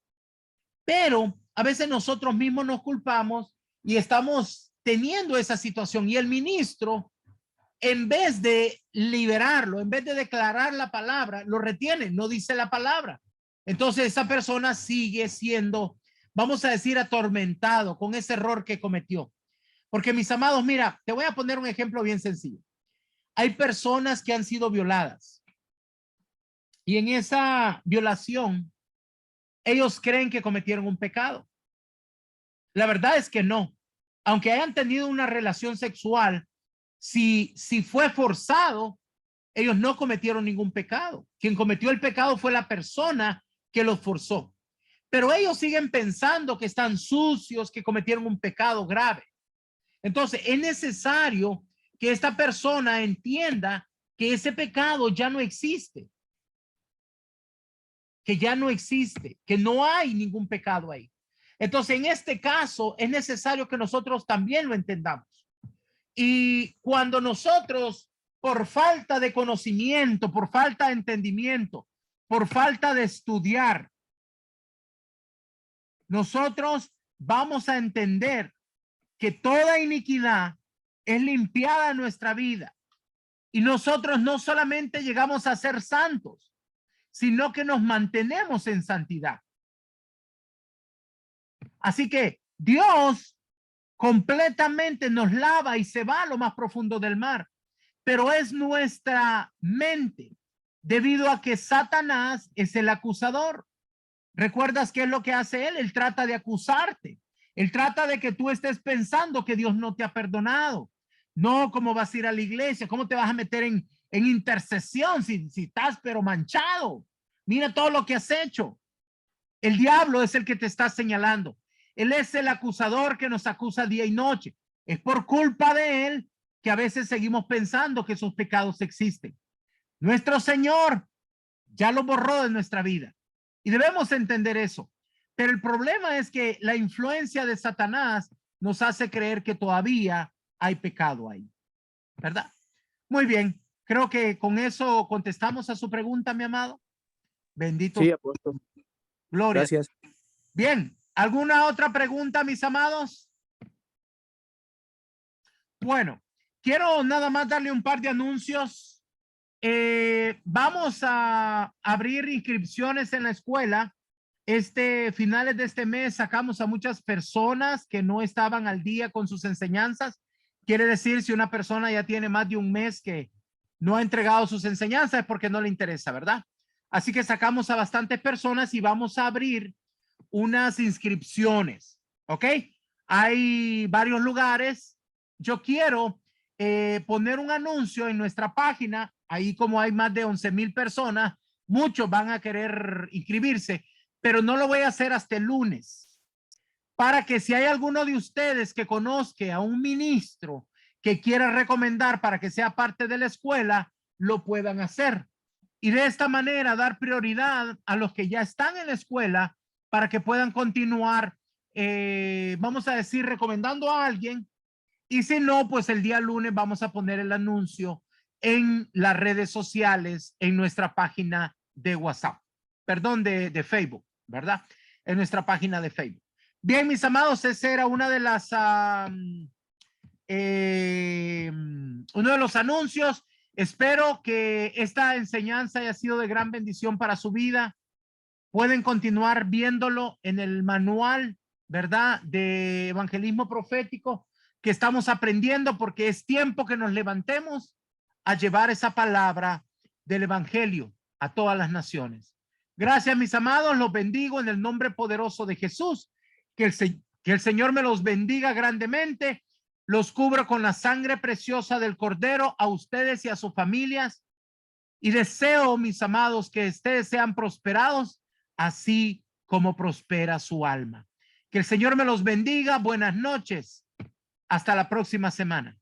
Pero a veces nosotros mismos nos culpamos y estamos teniendo esa situación, y el ministro, en vez de liberarlo, en vez de declarar la palabra, lo retiene, no dice la palabra. Entonces esa persona sigue siendo, vamos a decir, atormentado con ese error que cometió. Porque, mis amados, mira, te voy a poner un ejemplo bien sencillo. Hay personas que han sido violadas y en esa violación ellos creen que cometieron un pecado. La verdad es que no. Aunque hayan tenido una relación sexual, si fue forzado, ellos no cometieron ningún pecado. Quien cometió el pecado fue la persona que los forzó. Pero ellos siguen pensando que están sucios, que cometieron un pecado grave. Entonces, es necesario que esta persona entienda que ese pecado ya no existe. Que ya no existe, que no hay ningún pecado ahí. Entonces, en este caso, es necesario que nosotros también lo entendamos. Y cuando nosotros, por falta de conocimiento, por falta de entendimiento, por falta de estudiar, nosotros vamos a entender que toda iniquidad es limpiada en nuestra vida. Y nosotros no solamente llegamos a ser santos, sino que nos mantenemos en santidad. Así que Dios completamente nos lava y se va a lo más profundo del mar, pero es nuestra mente, debido a que Satanás es el acusador. ¿Recuerdas qué es lo que hace él? Él trata de acusarte. Él trata de que tú estés pensando que Dios no te ha perdonado. No, ¿cómo vas a ir a la iglesia? ¿Cómo te vas a meter en intercesión si estás pero manchado? Mira todo lo que has hecho. El diablo es el que te está señalando. Él es el acusador que nos acusa día y noche. Es por culpa de él que a veces seguimos pensando que esos pecados existen. Nuestro Señor ya lo borró de nuestra vida y debemos entender eso. Pero el problema es que la influencia de Satanás nos hace creer que todavía hay pecado ahí, ¿verdad? Muy bien, creo que con eso contestamos a su pregunta, mi amado. Bendito. Sí, apóstol. Gloria. Gracias. Bien, ¿alguna otra pregunta, mis amados? Bueno, quiero nada más darle un par de anuncios. Vamos a abrir inscripciones en la escuela. Finales de este mes sacamos a muchas personas que no estaban al día con sus enseñanzas. Quiere decir, si una persona ya tiene más de un mes que no ha entregado sus enseñanzas es porque no le interesa, ¿verdad? Así que sacamos a bastantes personas y vamos a abrir unas inscripciones, ¿ok? Hay varios lugares. Yo quiero poner un anuncio en nuestra página. Ahí, como hay más de 11,000 personas, muchos van a querer inscribirse, pero no lo voy a hacer hasta el lunes, para que si hay alguno de ustedes que conozca a un ministro que quiera recomendar para que sea parte de la escuela, lo puedan hacer. Y de esta manera dar prioridad a los que ya están en la escuela para que puedan continuar, vamos a decir, recomendando a alguien. Y si no, pues el día lunes vamos a poner el anuncio en las redes sociales, en nuestra página de WhatsApp, perdón, de Facebook, ¿verdad? En nuestra página de Facebook. Bien, mis amados, ese era una de las, uno de los anuncios. Espero que esta enseñanza haya sido de gran bendición para su vida. Pueden continuar viéndolo en el manual, ¿verdad? De evangelismo profético que estamos aprendiendo, porque es tiempo que nos levantemos a llevar esa palabra del evangelio a todas las naciones. Gracias, mis amados. Los bendigo en el nombre poderoso de Jesús. Que Que el Señor me los bendiga grandemente, los cubro con la sangre preciosa del Cordero a ustedes y a sus familias. Y deseo, mis amados, que ustedes sean prosperados, así como prospera su alma. Que el Señor me los bendiga. Buenas noches. Hasta la próxima semana.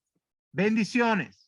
Bendiciones.